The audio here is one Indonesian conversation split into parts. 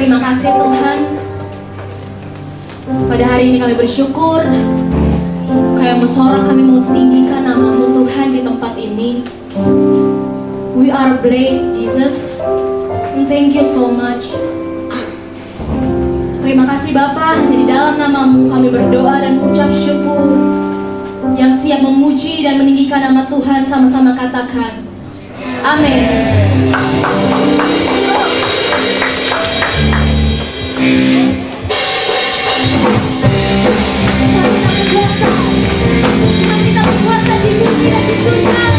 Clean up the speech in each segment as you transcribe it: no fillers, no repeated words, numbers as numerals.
Terima kasih Tuhan. Pada hari ini kami bersyukur, kayak bersorak kami mau tinggikan nama-Mu Tuhan di tempat ini. We are blessed Jesus, and thank you so much. Terima kasih Bapa, hanya di dalam nama-Mu kami berdoa dan mengucap syukur. Yang siap memuji dan meninggikan nama Tuhan, sama-sama katakan amin. Kita berkuasa dipuji dan dipujikan.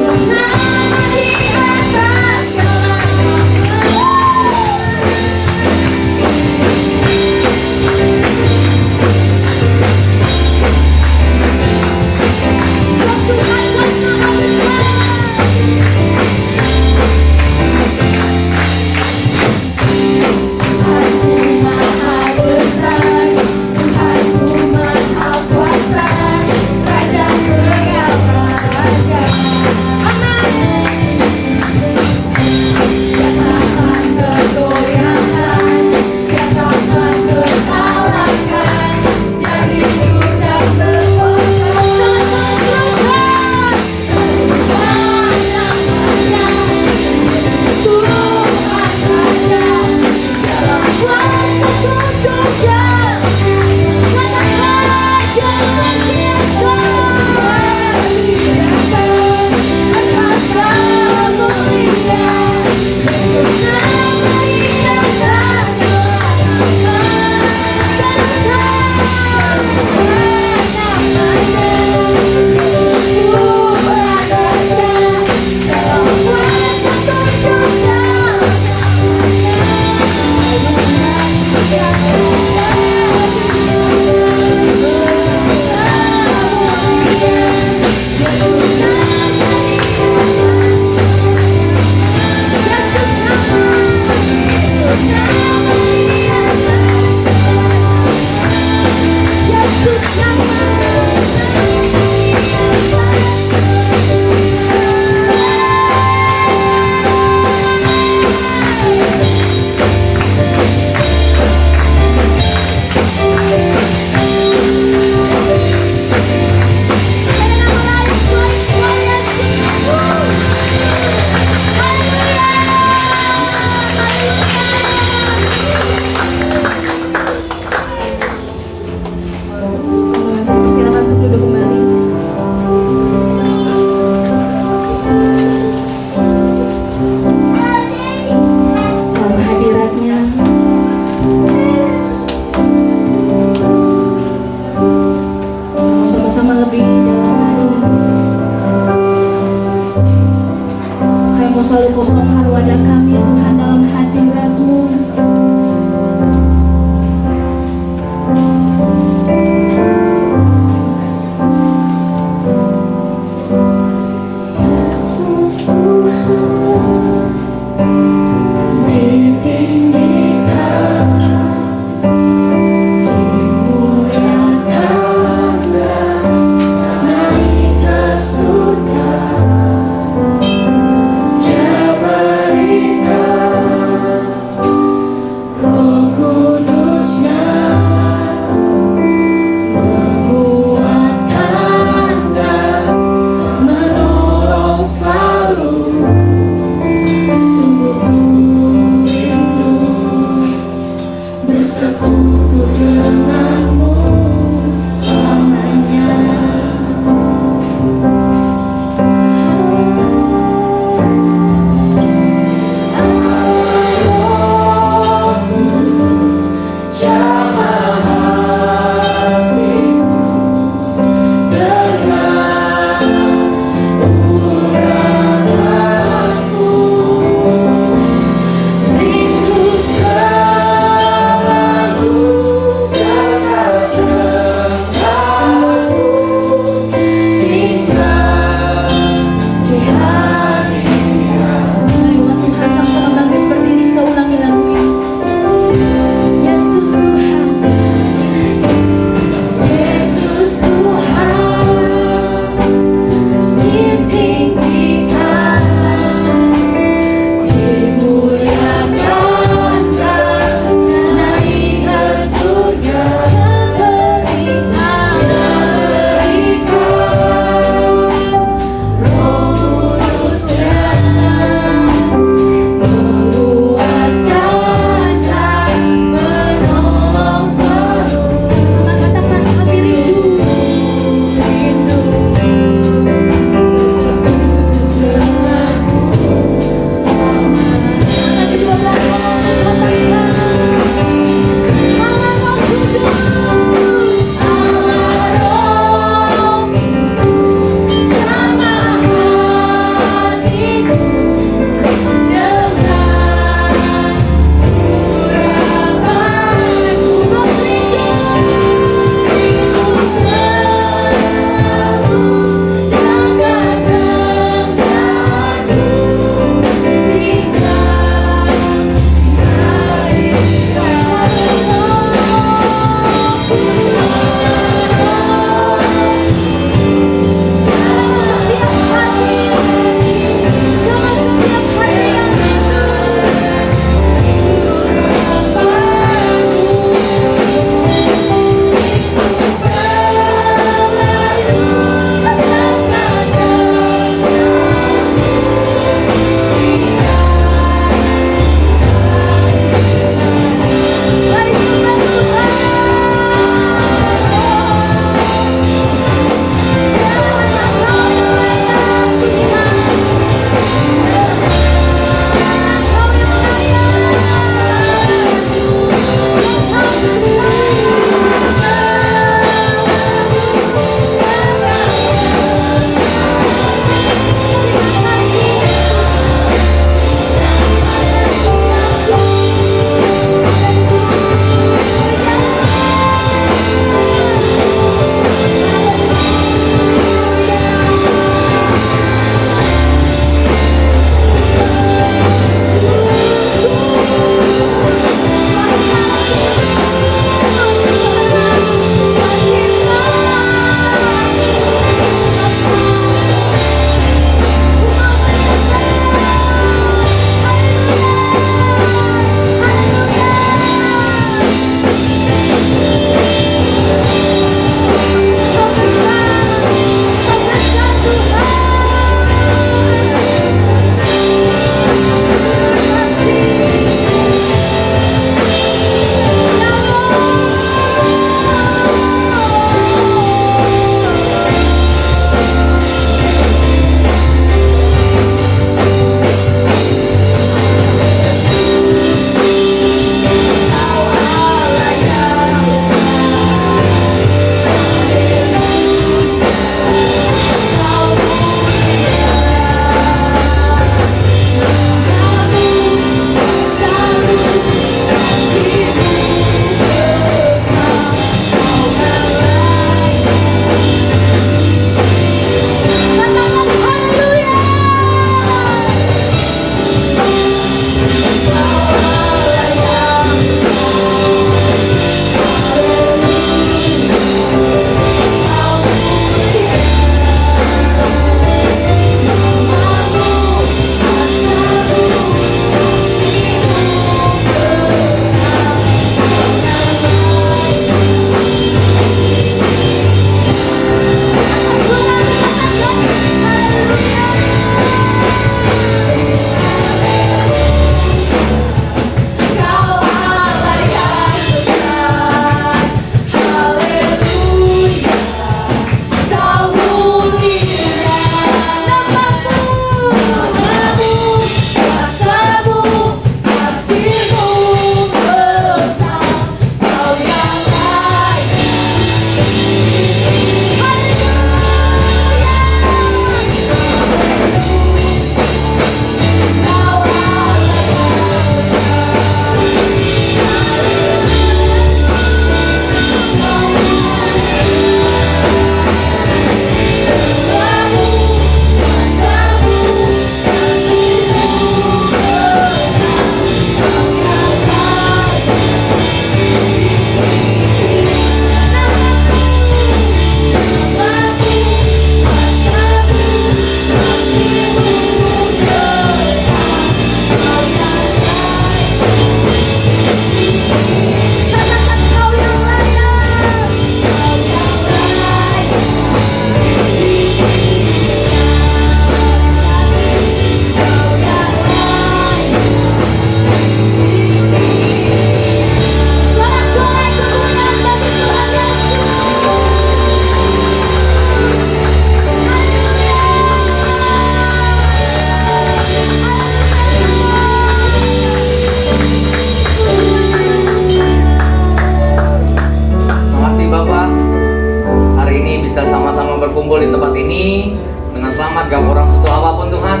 ini dengan selamat, gak kurang suatu apapun Tuhan.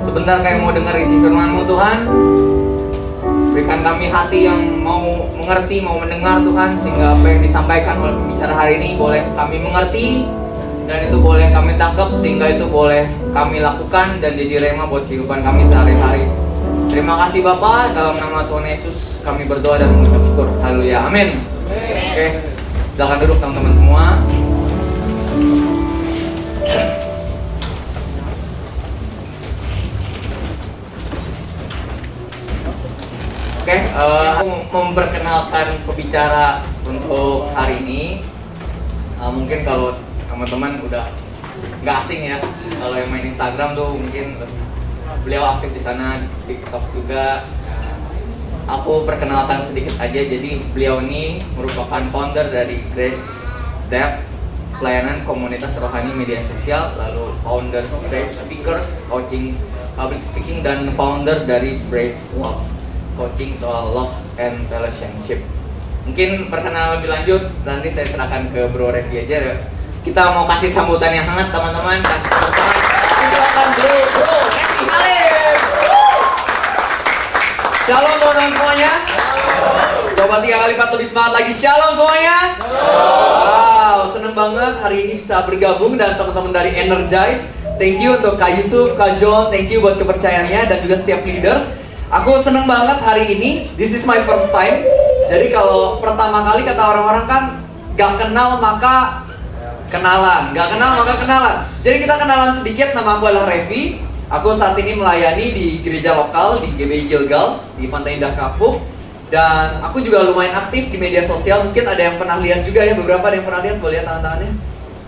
Sebentar kami mau dengar isi firman-Mu Tuhan. Berikan kami hati yang mau mengerti, mau mendengar Tuhan, sehingga apa yang disampaikan oleh pembicara hari ini boleh kami mengerti, dan itu boleh kami tangkap, sehingga itu boleh kami lakukan dan jadi rema buat kehidupan kami sehari-hari. Terima kasih Bapa, dalam nama Tuhan Yesus kami berdoa dan mengucap syukur. Haleluya, amin. Oke, silakan duduk teman-teman semua. Oke, aku memperkenalkan pembicara untuk hari ini. Mungkin kalau teman-teman udah nggak asing ya, kalau yang main Instagram tuh mungkin beliau aktif di sana, di TikTok juga. Aku perkenalkan sedikit aja. Jadi beliau ini merupakan founder dari Grace Dev, pelayanan komunitas rohani media sosial, lalu founder Brave Speakers, coaching public speaking, dan founder dari Brave Love, coaching soal love and relationship. Mungkin perkenalan lebih lanjut nanti saya serahkan ke Bro Revi aja ya. Kita mau kasih sambutan yang hangat teman-teman. Kasih tepuk tangan. Silakan Bro Revi Halim. Shalom teman-teman semuanya. Coba 3 kali lipat lebih semangat lagi. Shalom semuanya. Wow, seneng banget hari ini bisa bergabung dan teman-teman dari Energize. Thank you untuk Kak Yusuf, Kak John. Thank you buat kepercayaannya dan juga setiap leaders. Aku seneng banget hari ini. This is my first time. Jadi kalau pertama kali kata orang-orang kan gak kenal maka kenalan, gak kenal maka kenalan. Jadi kita kenalan sedikit. Nama aku adalah Revi. Aku saat ini melayani di gereja lokal di GBI Gilgal di Pantai Indah Kapuk. Dan aku juga lumayan aktif di media sosial. Mungkin ada yang pernah lihat juga ya, beberapa ada yang pernah lihat. Boleh lihat tangan-tangannya?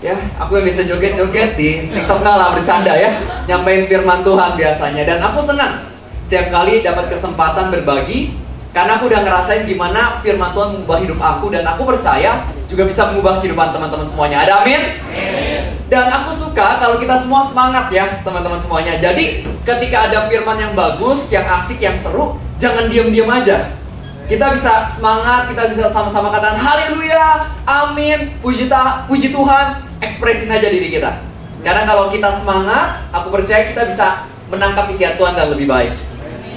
Ya, aku yang bisa joget-joget di TikTok. Nggak lah, bercanda ya. Nyampein firman Tuhan biasanya. Dan aku senang setiap kali dapat kesempatan berbagi, karena aku udah ngerasain gimana firman Tuhan mengubah hidup aku, dan aku percaya juga bisa mengubah kehidupan teman-teman semuanya. Ada amin? Dan aku suka kalau kita semua semangat ya teman-teman semuanya. Jadi ketika ada firman yang bagus, yang asik, yang seru, jangan diam-diam aja. Kita bisa semangat, kita bisa sama-sama katakan haleluya, amin, puji Tuhan, ekspresin aja diri kita. Karena kalau kita semangat, aku percaya kita bisa menangkap isi Tuhan dan lebih baik.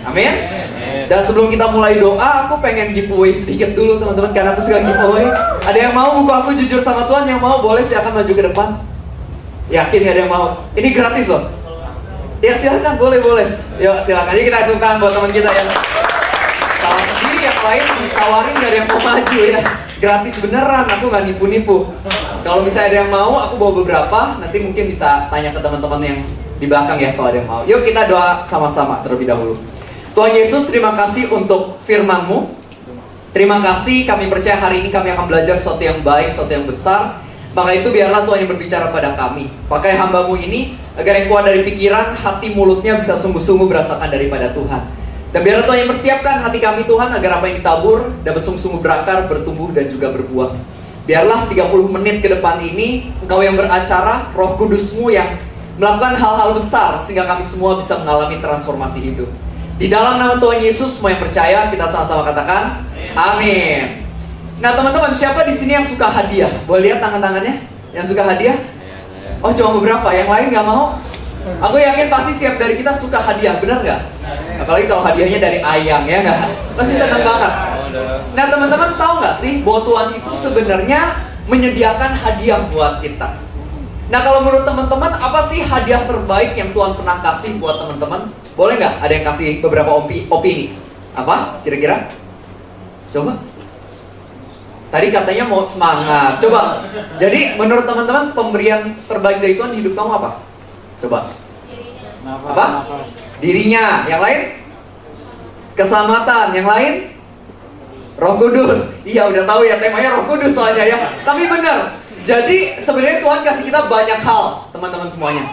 Amin. Dan sebelum kita mulai doa, aku pengen giveaway sedikit dulu teman-teman, karena aku suka giveaway. Ada yang mau buku aku jujur sama Tuhan? Yang mau boleh silakan maju ke depan. Yakin gak ada yang mau? Ini gratis loh. Ya silakan, boleh. Yuk silakan. Jadi kita kasih tangan buat teman kita yang salah sendiri, yang lain ditawarin gak ada yang mau maju ya. Gratis beneran, aku gak nipu-nipu. Kalau misalnya ada yang mau, aku bawa beberapa. Nanti mungkin bisa tanya ke teman-teman yang di belakang ya kalau ada yang mau. Yuk kita doa sama-sama terlebih dahulu. Tuhan Yesus, terima kasih untuk firman-Mu. Terima kasih, kami percaya hari ini kami akan belajar sesuatu yang baik, sesuatu yang besar. Maka itu biarlah Tuhan yang berbicara pada kami. Pakai hamba-Mu ini agar yang keluar dari pikiran, hati, mulutnya bisa sungguh-sungguh berasakan daripada Tuhan. Dan biarlah Tuhan yang persiapkan hati kami Tuhan, agar apa yang ditabur dapat sungguh-sungguh berakar, bertumbuh dan juga berbuah. Biarlah 30 menit ke depan ini Engkau yang beracara, Roh Kudus-Mu yang melakukan hal-hal besar sehingga kami semua bisa mengalami transformasi hidup. Di dalam nama Tuhan Yesus, semua yang percaya kita sama-sama katakan amin. Nah teman-teman, siapa di sini yang suka hadiah? Boleh lihat tangan-tangannya yang suka hadiah? Oh cuma beberapa, yang lain nggak mau? Aku yakin pasti setiap dari kita suka hadiah, benar nggak? Apalagi kalau hadiahnya dari ayang ya nggak? Pasti senang banget. Nah teman-teman tahu nggak sih bahwa Tuhan itu sebenarnya menyediakan hadiah buat kita. Nah kalau menurut teman-teman, apa sih hadiah terbaik yang Tuhan pernah kasih buat teman-teman? Boleh nggak ada yang kasih beberapa opini? Apa kira-kira? Coba. Tadi katanya mau semangat. Coba. Jadi menurut teman-teman, pemberian terbaik dari Tuhan di hidup kamu apa? Coba. Apa? Dirinya. Yang lain? Keselamatan. Yang lain? Roh Kudus. Iya udah tahu ya, temanya Roh Kudus soalnya ya. Tapi benar. Jadi sebenarnya Tuhan kasih kita banyak hal, teman-teman semuanya.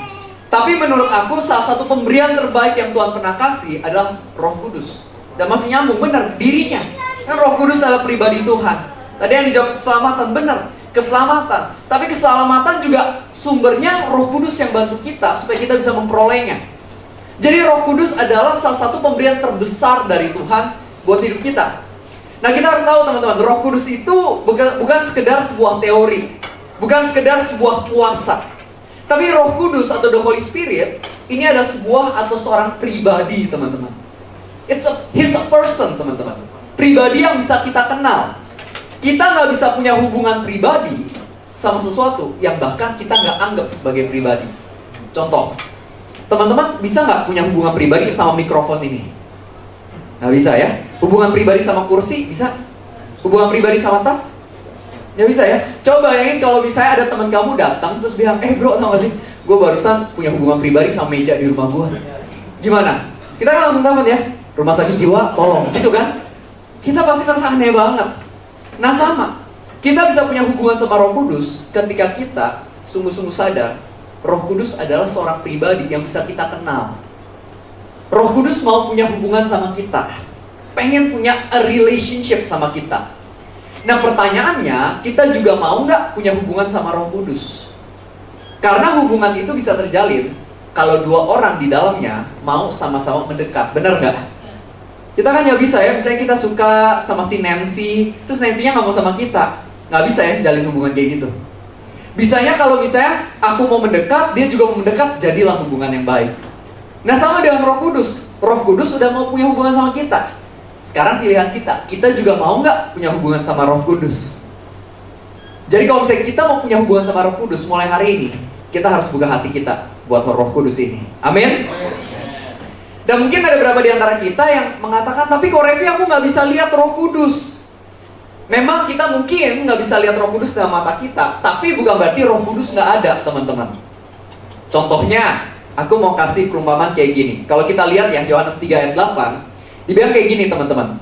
Tapi menurut aku salah satu pemberian terbaik yang Tuhan pernah kasih adalah Roh Kudus. Dan masih nyambung, benar, dirinya. Kan Roh Kudus adalah pribadi Tuhan. Tadi yang dijawab keselamatan, benar, keselamatan. Tapi keselamatan juga sumbernya Roh Kudus yang bantu kita supaya kita bisa memperolehnya. Jadi Roh Kudus adalah salah satu pemberian terbesar dari Tuhan buat hidup kita. Nah kita harus tahu teman-teman, Roh Kudus itu bukan sekedar sebuah teori, bukan sekedar sebuah kuasa. Tapi Roh Kudus atau the Holy Spirit ini adalah sebuah atau seorang pribadi, teman-teman. He's a person, teman-teman. Pribadi yang bisa kita kenal. Kita nggak bisa punya hubungan pribadi sama sesuatu yang bahkan kita nggak anggap sebagai pribadi. Contoh, teman-teman bisa nggak punya hubungan pribadi sama mikrofon ini? Nggak bisa ya. Hubungan pribadi sama kursi bisa? Hubungan pribadi sama tas? Nggak bisa ya. Coba bayangin kalau misalnya ada teman kamu datang terus bilang, bro, tau gak sih, gue barusan punya hubungan pribadi sama meja di rumah gue. Gimana? Kita kan langsung takut ya, rumah sakit jiwa, tolong, gitu kan? Kita pasti merasa aneh banget. Nah sama, kita bisa punya hubungan sama Roh Kudus ketika kita sungguh-sungguh sadar Roh Kudus adalah seorang pribadi yang bisa kita kenal. Roh Kudus mau punya hubungan sama kita, pengen punya a relationship sama kita. Nah pertanyaannya, kita juga mau nggak punya hubungan sama Roh Kudus? Karena hubungan itu bisa terjalin kalau dua orang di dalamnya mau sama-sama mendekat, benar nggak? Kita kan nggak bisa ya, misalnya kita suka sama si Nancy, terus Nancy-nya nggak mau sama kita, nggak bisa ya jalin hubungan kayak gitu. Bisanya kalau misalnya aku mau mendekat, dia juga mau mendekat, jadilah hubungan yang baik. Nah sama dengan Roh Kudus, Roh Kudus udah mau punya hubungan sama kita. Sekarang pilihan kita juga mau nggak punya hubungan sama Roh Kudus? Jadi kalau misalnya kita mau punya hubungan sama Roh Kudus mulai hari ini, kita harus buka hati kita buat Roh Kudus ini. Amin. Dan mungkin ada beberapa di antara kita yang mengatakan, tapi kok Revi aku nggak bisa lihat Roh Kudus. Memang kita mungkin nggak bisa lihat Roh Kudus dengan mata kita, tapi bukan berarti Roh Kudus nggak ada, teman-teman. Contohnya, aku mau kasih perumpamaan kayak gini. Kalau kita lihat ya, Yohanes 3 ayat 8, dibilang kayak gini, teman-teman.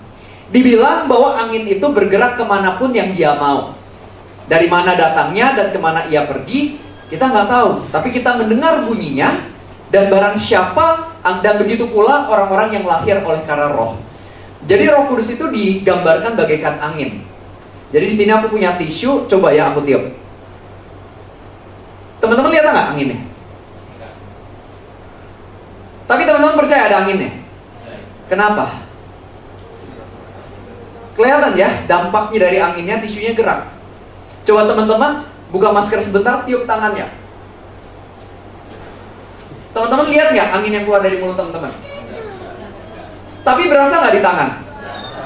Dibilang bahwa angin itu bergerak kemanapun yang dia mau. Dari mana datangnya dan kemana ia pergi, kita nggak tahu. Tapi kita mendengar bunyinya, dan barang siapa, dan begitu pula orang-orang yang lahir oleh karena roh. Jadi Roh Kudus itu digambarkan bagaikan angin. Jadi di sini aku punya tisu, coba ya aku tiup. Teman-teman lihat nggak anginnya? Tapi teman-teman percaya ada anginnya? Kenapa? Kelihatan ya, dampaknya dari anginnya, tisunya gerak. Coba teman-teman buka masker sebentar, tiup tangannya. Teman-teman lihat nggak angin yang keluar dari mulut teman-teman? Tapi berasa nggak di tangan?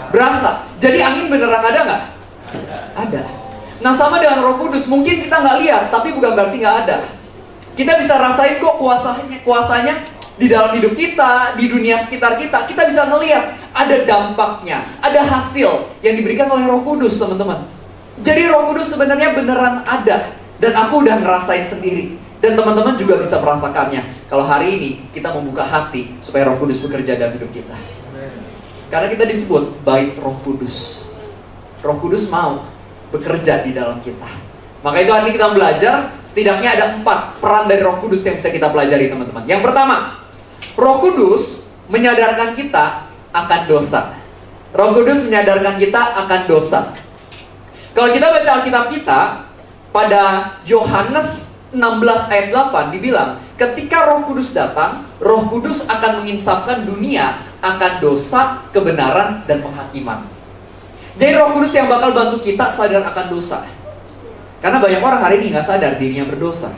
Berasa. Jadi angin beneran ada nggak? Ada. Nah sama dengan Roh Kudus, mungkin kita nggak lihat, tapi bukan berarti nggak ada. Kita bisa rasain kok kuasanya di dalam hidup kita, di dunia sekitar kita. Kita bisa melihat ada dampaknya, ada hasil yang diberikan oleh Roh Kudus, teman-teman. Jadi Roh Kudus sebenarnya beneran ada, dan aku udah ngerasain sendiri. Dan teman-teman juga bisa merasakannya kalau hari ini kita membuka hati supaya Roh Kudus bekerja dalam hidup kita. Karena kita disebut bait Roh Kudus. Roh Kudus mau bekerja di dalam kita. Maka itu hari ini kita belajar, setidaknya ada 4 peran dari Roh Kudus yang bisa kita pelajari, teman-teman. Yang pertama, Roh Kudus menyadarkan kita akan dosa. Roh Kudus menyadarkan kita akan dosa. Kalau kita baca Alkitab kita, pada Yohanes 16 ayat 8 dibilang, ketika Roh Kudus datang, Roh Kudus akan menginsafkan dunia akan dosa, kebenaran, dan penghakiman. Jadi Roh Kudus yang bakal bantu kita sadar akan dosa. Karena banyak orang hari ini nggak sadar dirinya berdosa.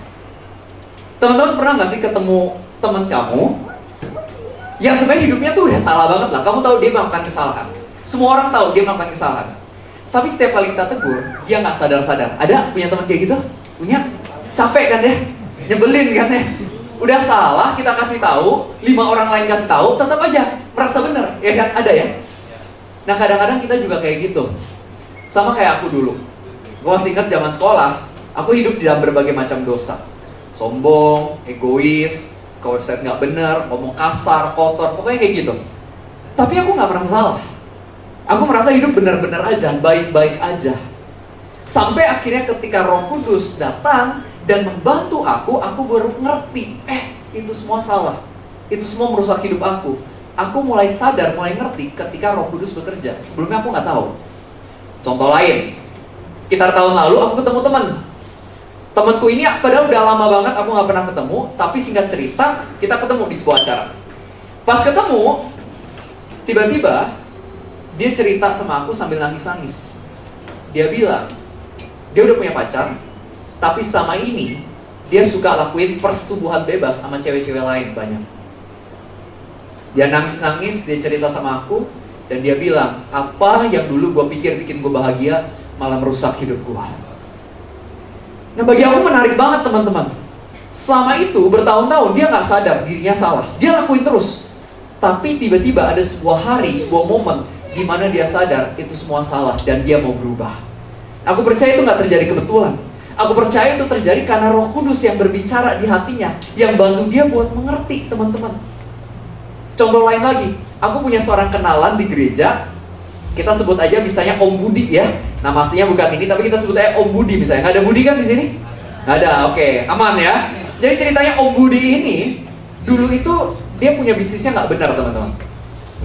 Teman-teman pernah nggak sih ketemu teman kamu yang sebenarnya hidupnya tuh udah salah banget lah. Kamu tahu dia melakukan kesalahan. Semua orang tahu dia melakukan kesalahan. Tapi setiap kali kita tegur, dia nggak sadar-sadar. Ada punya teman kayak gitu? Punya? Capek kan ya? Nyebelin kan ya? Udah salah, kita kasih tahu, 5 orang lain kasih tahu, tetap aja merasa benar, ya kan? Ada ya? Nah kadang-kadang kita juga kayak gitu. Sama kayak aku dulu. Gue masih ingat zaman sekolah, aku hidup di dalam berbagai macam dosa. Sombong, egois, ke website nggak benar, ngomong kasar, kotor, pokoknya kayak gitu. Tapi aku nggak merasa salah. Aku merasa hidup benar-benar aja, baik-baik aja. Sampai akhirnya ketika Roh Kudus datang dan membantu aku baru ngerti, itu semua salah. Itu semua merusak hidup aku. Aku mulai sadar, mulai ngerti ketika Roh Kudus bekerja. Sebelumnya aku nggak tahu. Contoh lain, sekitar tahun lalu aku ketemu teman. Temanku ini padahal udah lama banget aku nggak pernah ketemu, tapi singkat cerita kita ketemu di sebuah acara. Pas ketemu, tiba-tiba dia cerita sama aku sambil nangis-nangis. Dia bilang, dia udah punya pacar, tapi selama ini dia suka lakuin persetubuhan bebas sama cewek-cewek lain banyak. Dia nangis-nangis, dia cerita sama aku, dan dia bilang, apa yang dulu gue pikir bikin gue bahagia, malah merusak hidup gue. Nah bagi aku menarik banget teman-teman. Selama itu bertahun-tahun dia nggak sadar dirinya salah. Dia lakuin terus. Tapi tiba-tiba ada sebuah hari, sebuah momen di mana dia sadar itu semua salah dan dia mau berubah. Aku percaya itu nggak terjadi kebetulan. Aku percaya itu terjadi karena Roh Kudus yang berbicara di hatinya, yang bantu dia buat mengerti, teman-teman. Contoh lain lagi, aku punya seorang kenalan di gereja. Kita sebut aja misalnya Om Budi ya. Nama aslinya bukan ini, tapi kita sebut aja Om Budi misalnya. Nggak ada Budi kan di sini? Nggak ada, oke, aman ya. Jadi ceritanya Om Budi ini, dulu itu dia punya bisnisnya nggak benar, teman-teman.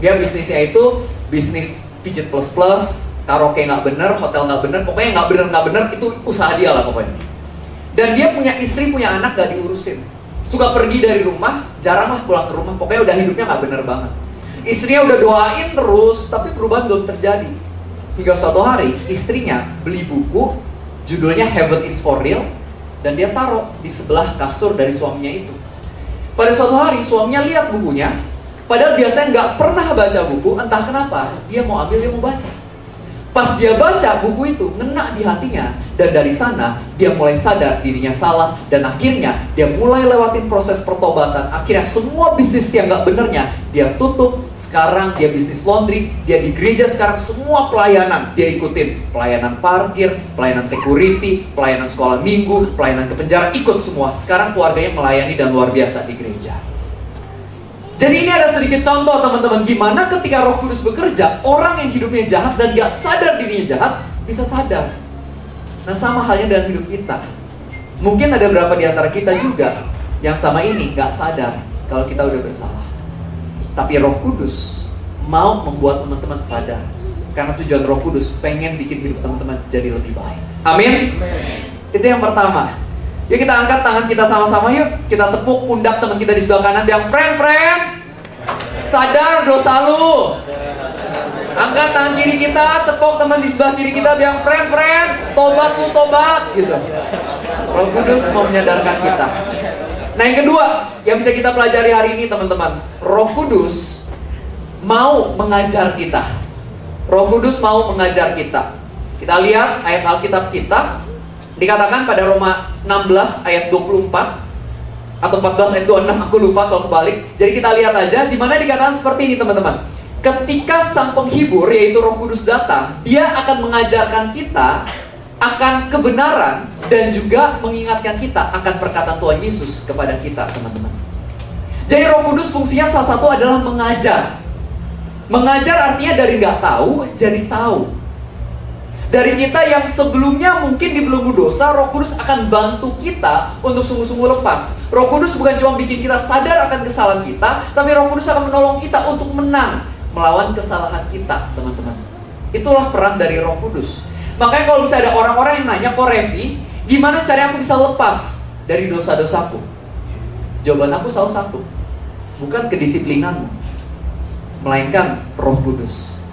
Dia bisnisnya itu bisnis pijet plus-plus, karaoke nggak bener, hotel nggak bener, pokoknya nggak bener, itu usaha dia lah pokoknya. Dan dia punya istri, punya anak gak diurusin. Suka pergi dari rumah, jarang lah pulang ke rumah, pokoknya udah hidupnya nggak bener banget. Istrinya udah doain terus, tapi perubahan belum terjadi. Hingga suatu hari, istrinya beli buku, judulnya Heaven is for Real, dan dia taruh di sebelah kasur dari suaminya itu. Pada suatu hari, suaminya lihat bukunya, padahal biasanya nggak pernah baca buku, entah kenapa, dia mau ambil, dia mau baca. Pas dia baca buku itu, ngena di hatinya. Dan dari sana, dia mulai sadar dirinya salah. Dan akhirnya, dia mulai lewatin proses pertobatan. Akhirnya semua bisnis yang gak benernya, dia tutup. Sekarang dia bisnis laundry. Dia di gereja sekarang semua pelayanan dia ikutin. Pelayanan parkir, pelayanan security, pelayanan sekolah minggu, pelayanan ke penjara, ikut semua. Sekarang keluarganya melayani dan luar biasa di gereja. Jadi ini ada sedikit contoh teman-teman, gimana ketika Roh Kudus bekerja, orang yang hidupnya jahat dan gak sadar dirinya jahat, bisa sadar. Nah sama halnya dalam hidup kita. Mungkin ada beberapa di antara kita juga yang sama ini gak sadar kalau kita udah bersalah. Tapi Roh Kudus mau membuat teman-teman sadar. Karena tujuan Roh Kudus pengen bikin hidup teman-teman jadi lebih baik. Amin? Itu yang pertama. Yuk kita angkat tangan kita sama-sama yuk. Kita tepuk pundak teman kita di sebelah kanan. Yang friend, sadar dosa lu. Angkat tangan kiri kita, tepuk teman di sebelah kiri kita. Yang friend, tobat lu, tobat gitu. Roh Kudus mau menyadarkan kita. Nah yang kedua, yang bisa kita pelajari hari ini teman-teman, Roh Kudus mau mengajar kita. Roh Kudus mau mengajar kita. Kita lihat ayat Alkitab kita. Dikatakan pada Roma 16 ayat 24 atau 14 ayat 26, aku lupa kalau kebalik. Jadi kita lihat aja di mana dikatakan seperti ini teman-teman. Ketika sang penghibur yaitu Roh Kudus datang, dia akan mengajarkan kita akan kebenaran dan juga mengingatkan kita akan perkataan Tuhan Yesus kepada kita, teman-teman. Jadi Roh Kudus fungsinya salah satu adalah mengajar. Mengajar artinya dari nggak tahu jadi tahu. Dari kita yang sebelumnya mungkin di belenggu dosa, Roh Kudus akan bantu kita untuk sungguh-sungguh lepas. Roh Kudus bukan cuma bikin kita sadar akan kesalahan kita, tapi Roh Kudus akan menolong kita untuk menang melawan kesalahan kita, teman-teman. Itulah peran dari Roh Kudus. Makanya kalau bisa ada orang-orang yang nanya, kok Revi, gimana caranya aku bisa lepas dari dosa-dosaku? Jawaban aku selalu satu, bukan kedisiplinanmu, melainkan Roh Kudus.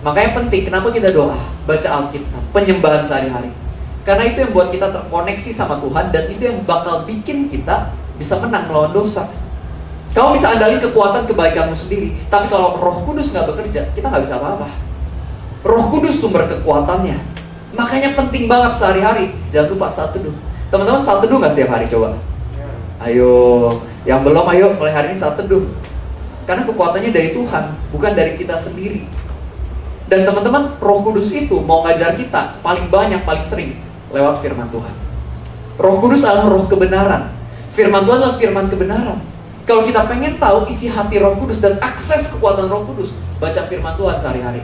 Makanya penting, kenapa kita doa, baca Alkitab, penyembahan sehari-hari. Karena itu yang buat kita terkoneksi sama Tuhan, dan itu yang bakal bikin kita bisa menang melawan dosa. Kamu bisa andalin kekuatan kebaikanmu sendiri, tapi kalau Roh Kudus gak bekerja, kita gak bisa apa-apa. Roh Kudus sumber kekuatannya. Makanya penting banget sehari-hari, jangan lupa saat teduh. Teman-teman saat teduh gak setiap hari? Coba ayo, yang belum ayo mulai hari ini saat teduh. Karena kekuatannya dari Tuhan, bukan dari kita sendiri. Dan teman-teman, Roh Kudus itu mau ngajar kita paling banyak, paling sering lewat firman Tuhan. Roh Kudus adalah roh kebenaran. Firman Tuhan adalah firman kebenaran. Kalau kita pengen tahu isi hati Roh Kudus dan akses kekuatan Roh Kudus, baca firman Tuhan sehari-hari.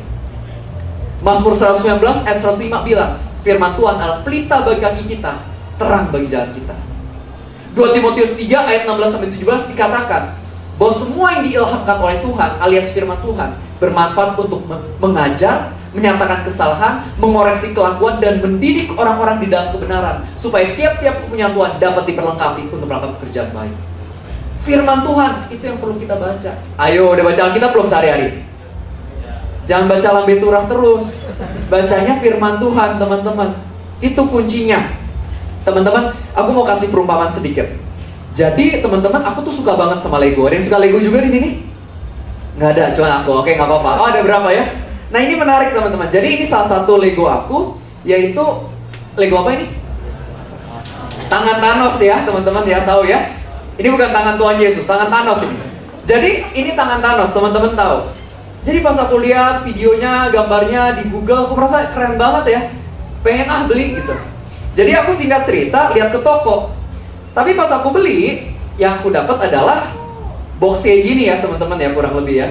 Mazmur 119 ayat 105 bilang, firman Tuhan adalah pelita bagi kaki kita, terang bagi jalan kita. 2 Timotius 3 ayat 16-17 dikatakan bahwa semua yang diilhamkan oleh Tuhan alias firman Tuhan bermanfaat untuk mengajar, menyatakan kesalahan, mengoreksi kelakuan, dan mendidik orang-orang di dalam kebenaran, supaya tiap-tiap kepunyaan Tuhan dapat diperlengkapi untuk melakukan pekerjaan baik. Firman Tuhan, itu yang perlu kita baca. Ayo, udah baca Alkitab belum sehari-hari? Jangan baca lambe turah terus. Bacanya firman Tuhan, teman-teman. Itu kuncinya. Teman-teman, aku mau kasih perumpamaan sedikit. Jadi teman-teman, aku tuh suka banget sama Lego. Ada yang suka Lego juga di sini? Nggak ada, cuma aku. Oke, nggak apa-apa. Oh, ada berapa ya? Nah, ini menarik teman-teman. Jadi ini salah satu Lego aku, yaitu Lego apa ini? Tangan Thanos ya, teman-teman ya, tahu ya? Ini bukan tangan Tuhan Yesus, tangan Thanos ini. Jadi ini tangan Thanos, teman-teman tahu. Jadi pas aku lihat videonya, gambarnya di Google, aku merasa keren banget ya. Pengen beli gitu. Jadi aku singkat cerita, lihat ke toko. Tapi pas aku beli, yang aku dapat adalah box kayak gini ya teman-teman ya, kurang lebih ya.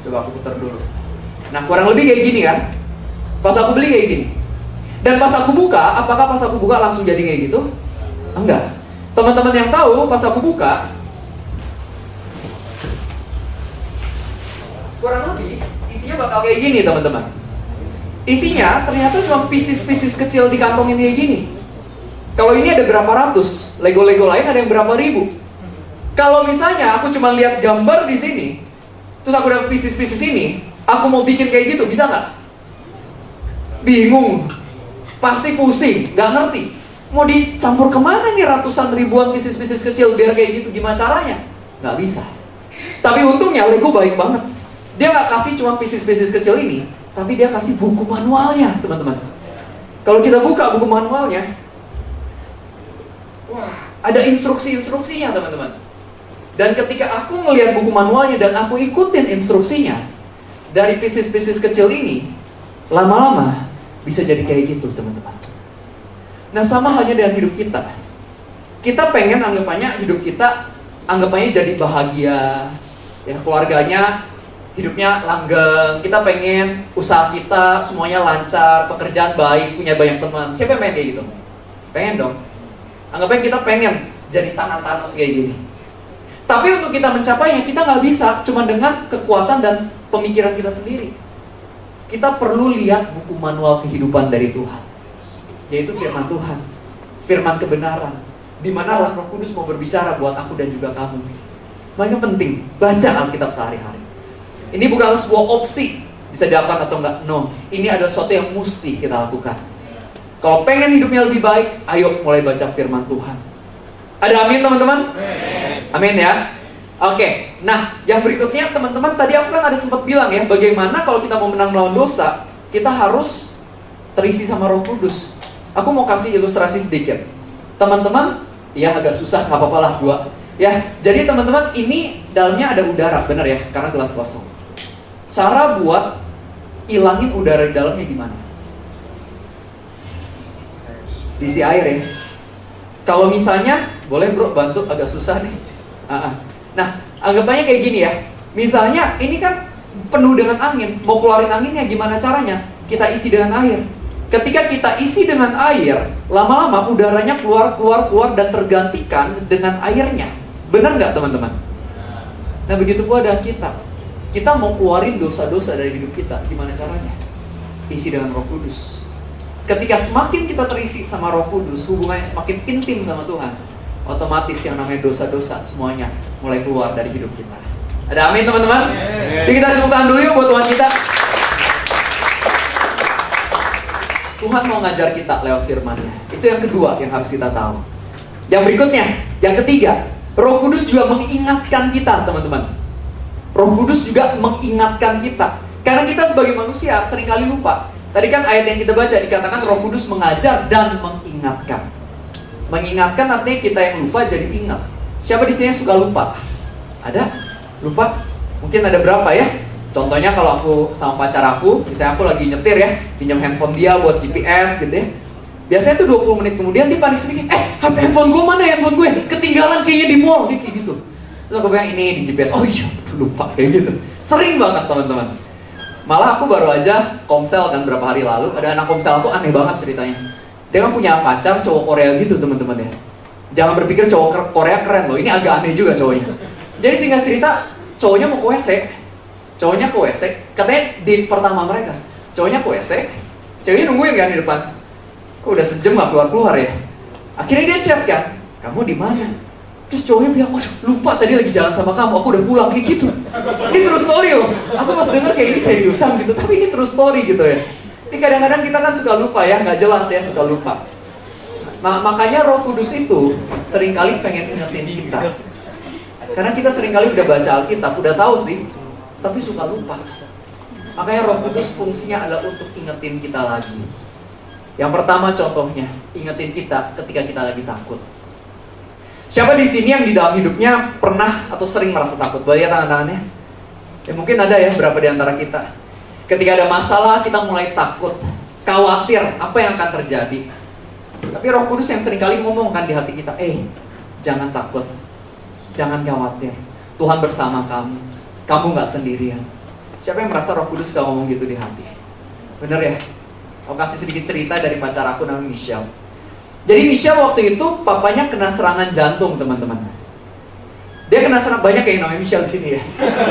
Coba aku putar dulu. Nah, kurang lebih kayak gini kan. Pas aku beli kayak gini. Dan pas aku buka, apakah pas aku buka langsung jadi kayak gitu? Enggak. Teman-teman yang tahu, pas aku buka, kurang lebih isinya bakal kayak gini teman-teman. Isinya ternyata cuma pieces-pieces kecil dikantongin kayak gini. Kalau ini ada berapa ratus, Lego-Lego lain ada yang berapa ribu. Kalau misalnya aku cuma lihat gambar di sini, terus aku dapat pieces-pieces ini, aku mau bikin kayak gitu, bisa nggak? Bingung, pasti pusing, nggak ngerti. Mau dicampur kemana nih ratusan ribuan pieces-pieces kecil biar kayak gitu, gimana caranya? Nggak bisa. Tapi untungnya Lego baik banget. Dia nggak kasih cuma pieces-pieces kecil ini, tapi dia kasih buku manualnya, teman-teman. Kalau kita buka buku manualnya, wah, ada instruksi-instruksinya, teman-teman. Dan ketika aku melihat buku manualnya dan aku ikutin instruksinya, dari pieces-pieces kecil ini, lama-lama bisa jadi kayak gitu, teman-teman. Nah, sama halnya dengan hidup kita. Kita pengen anggapannya hidup kita, anggapannya jadi bahagia, ya keluarganya hidupnya langgeng, kita pengen usaha kita semuanya lancar, pekerjaan baik, punya banyak teman. Siapa yang pengen kayak gitu? Pengen dong. Anggapnya kita pengen jadi tangan Thanos kayak gini. Tapi untuk kita mencapainya, kita nggak bisa cuma dengan kekuatan dan pemikiran kita sendiri. Kita perlu lihat buku manual kehidupan dari Tuhan, yaitu firman Tuhan, firman kebenaran, di mana Roh Kudus mau berbicara buat aku dan juga kamu. Makanya penting baca Alkitab sehari-hari. Ini bukan sebuah opsi, bisa dilakukan atau enggak. No, ini adalah sesuatu yang mesti kita lakukan. Kalau pengen hidupnya lebih baik, ayo mulai baca firman Tuhan. Ada amin teman-teman? Amin ya. Oke, nah yang berikutnya teman-teman, tadi aku kan ada sempat bilang ya, bagaimana kalau kita mau menang melawan dosa, kita harus terisi sama Roh Kudus. Aku mau kasih ilustrasi sedikit. Teman-teman, ya agak susah, nggak apa-apa lah dua. Ya, jadi teman-teman, ini dalamnya ada udara, benar ya, karena gelas kosong. Cara buat ilangin udara di dalamnya gimana? Diisi air ya. Kalau misalnya, boleh bro bantu, agak susah nih. Nah, anggapannya kayak gini ya. Misalnya ini kan penuh dengan angin, mau keluarin anginnya gimana caranya? Kita isi dengan air. Ketika kita isi dengan air, lama-lama udaranya keluar dan tergantikan dengan airnya. Benar nggak teman-teman? Nah, begitu pula dengan kita. Kita mau keluarin dosa-dosa dari hidup kita, gimana caranya? Isi dengan Roh Kudus. Ketika semakin kita terisi sama Roh Kudus, hubungannya semakin intim sama Tuhan, otomatis yang namanya dosa-dosa semuanya mulai keluar dari hidup kita. Ada amin teman-teman? Jadi kita tepuk tangan dulu yuk buat Tuhan kita. Tuhan mau ngajar kita lewat firman-Nya. Itu yang kedua yang harus kita tahu. Yang berikutnya, yang ketiga, Roh Kudus juga mengingatkan kita, teman-teman. Roh Kudus juga mengingatkan kita. Karena kita sebagai manusia seringkali lupa. Tadi kan ayat yang kita baca dikatakan Roh Kudus mengajar dan mengingatkan. Mengingatkan artinya kita yang lupa jadi ingat. Siapa di sini yang suka lupa? Ada? Lupa? Mungkin ada berapa ya? Contohnya kalau aku sama pacar aku, misalnya aku lagi nyetir ya, pinjam handphone dia buat GPS gitu ya. Biasanya tuh 20 menit kemudian dia panik sedikit, handphone gue mana, handphone gue? Ketinggalan kayaknya di mall, dia kayak gitu. Terus aku bilang ini di GPS, oh iya, lupa kayak gitu. Sering banget teman-teman. Malah aku baru aja komsel kan berapa hari lalu, ada anak komsel aku aneh banget ceritanya. Dia kan punya pacar cowok Korea gitu teman-teman ya. Jangan berpikir cowok Korea keren loh, ini agak aneh juga cowoknya. Jadi singkat cerita, cowoknya mau ke WC. Cowoknya ke WC, katanya di pertama mereka. Cowoknya ke WC, ceweknya nungguin kan di depan. Kok udah sejam gak keluar-keluar ya. Akhirnya dia chat kan, kamu di mana? Terus cowoknya bilang, waduh lupa tadi lagi jalan sama kamu, aku udah pulang kayak gitu. Ini true story loh. Aku pas denger kayak ini seriusan gitu, tapi ini true story gitu ya. Ini kadang-kadang kita kan suka lupa ya, nggak jelas ya, suka lupa. Makanya Roh Kudus itu seringkali pengen ingetin kita. Karena kita seringkali udah baca Alkitab, udah tahu sih, tapi suka lupa. Makanya Roh Kudus fungsinya adalah untuk ingetin kita lagi. Yang pertama contohnya, ingetin kita ketika kita lagi takut. Siapa di sini yang di dalam hidupnya pernah atau sering merasa takut? Boleh lihat tangan-tangannya? Ya mungkin ada ya beberapa di antara kita. Ketika ada masalah kita mulai takut, khawatir apa yang akan terjadi. Tapi Roh Kudus yang seringkali ngomongkan di hati kita, jangan takut, jangan khawatir, Tuhan bersama kamu, kamu gak sendirian. Siapa yang merasa Roh Kudus gak ngomong gitu di hati? Bener ya? Aku kasih sedikit cerita dari pacar aku namanya Michelle. Jadi Michelle waktu itu papanya kena serangan jantung, teman-teman. Dia kena serangan, banyak yang namanya Michelle di sini ya.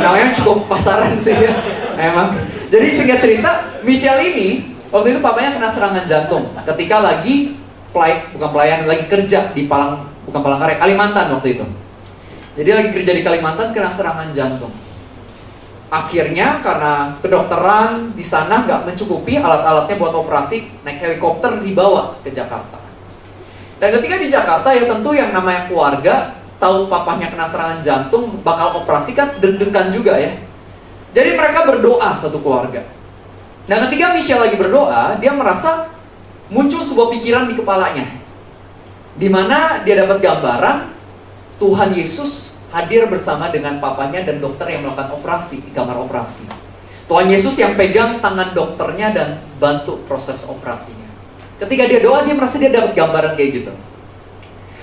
Namanya cukup pasaran sih ya. Emang. Jadi singkat cerita, Michelle ini waktu itu papanya kena serangan jantung ketika lagi lagi kerja di Palangkaraya, Kalimantan waktu itu. Jadi lagi kerja di Kalimantan kena serangan jantung. Akhirnya karena kedokteran di sana nggak mencukupi alat-alatnya buat operasi, naik helikopter dibawa ke Jakarta. Dan ketika di Jakarta ya tentu yang namanya keluarga tahu papahnya kena serangan jantung bakal operasi kan deg-degan juga ya. Jadi mereka berdoa satu keluarga. Nah ketika Michelle lagi berdoa, dia merasa muncul sebuah pikiran di kepalanya, di mana dia dapat gambaran Tuhan Yesus hadir bersama dengan papanya dan dokter yang melakukan operasi di kamar operasi. Tuhan Yesus yang pegang tangan dokternya dan bantu proses operasinya. Ketika dia doa, dia merasa dia dapat gambaran kayak gitu.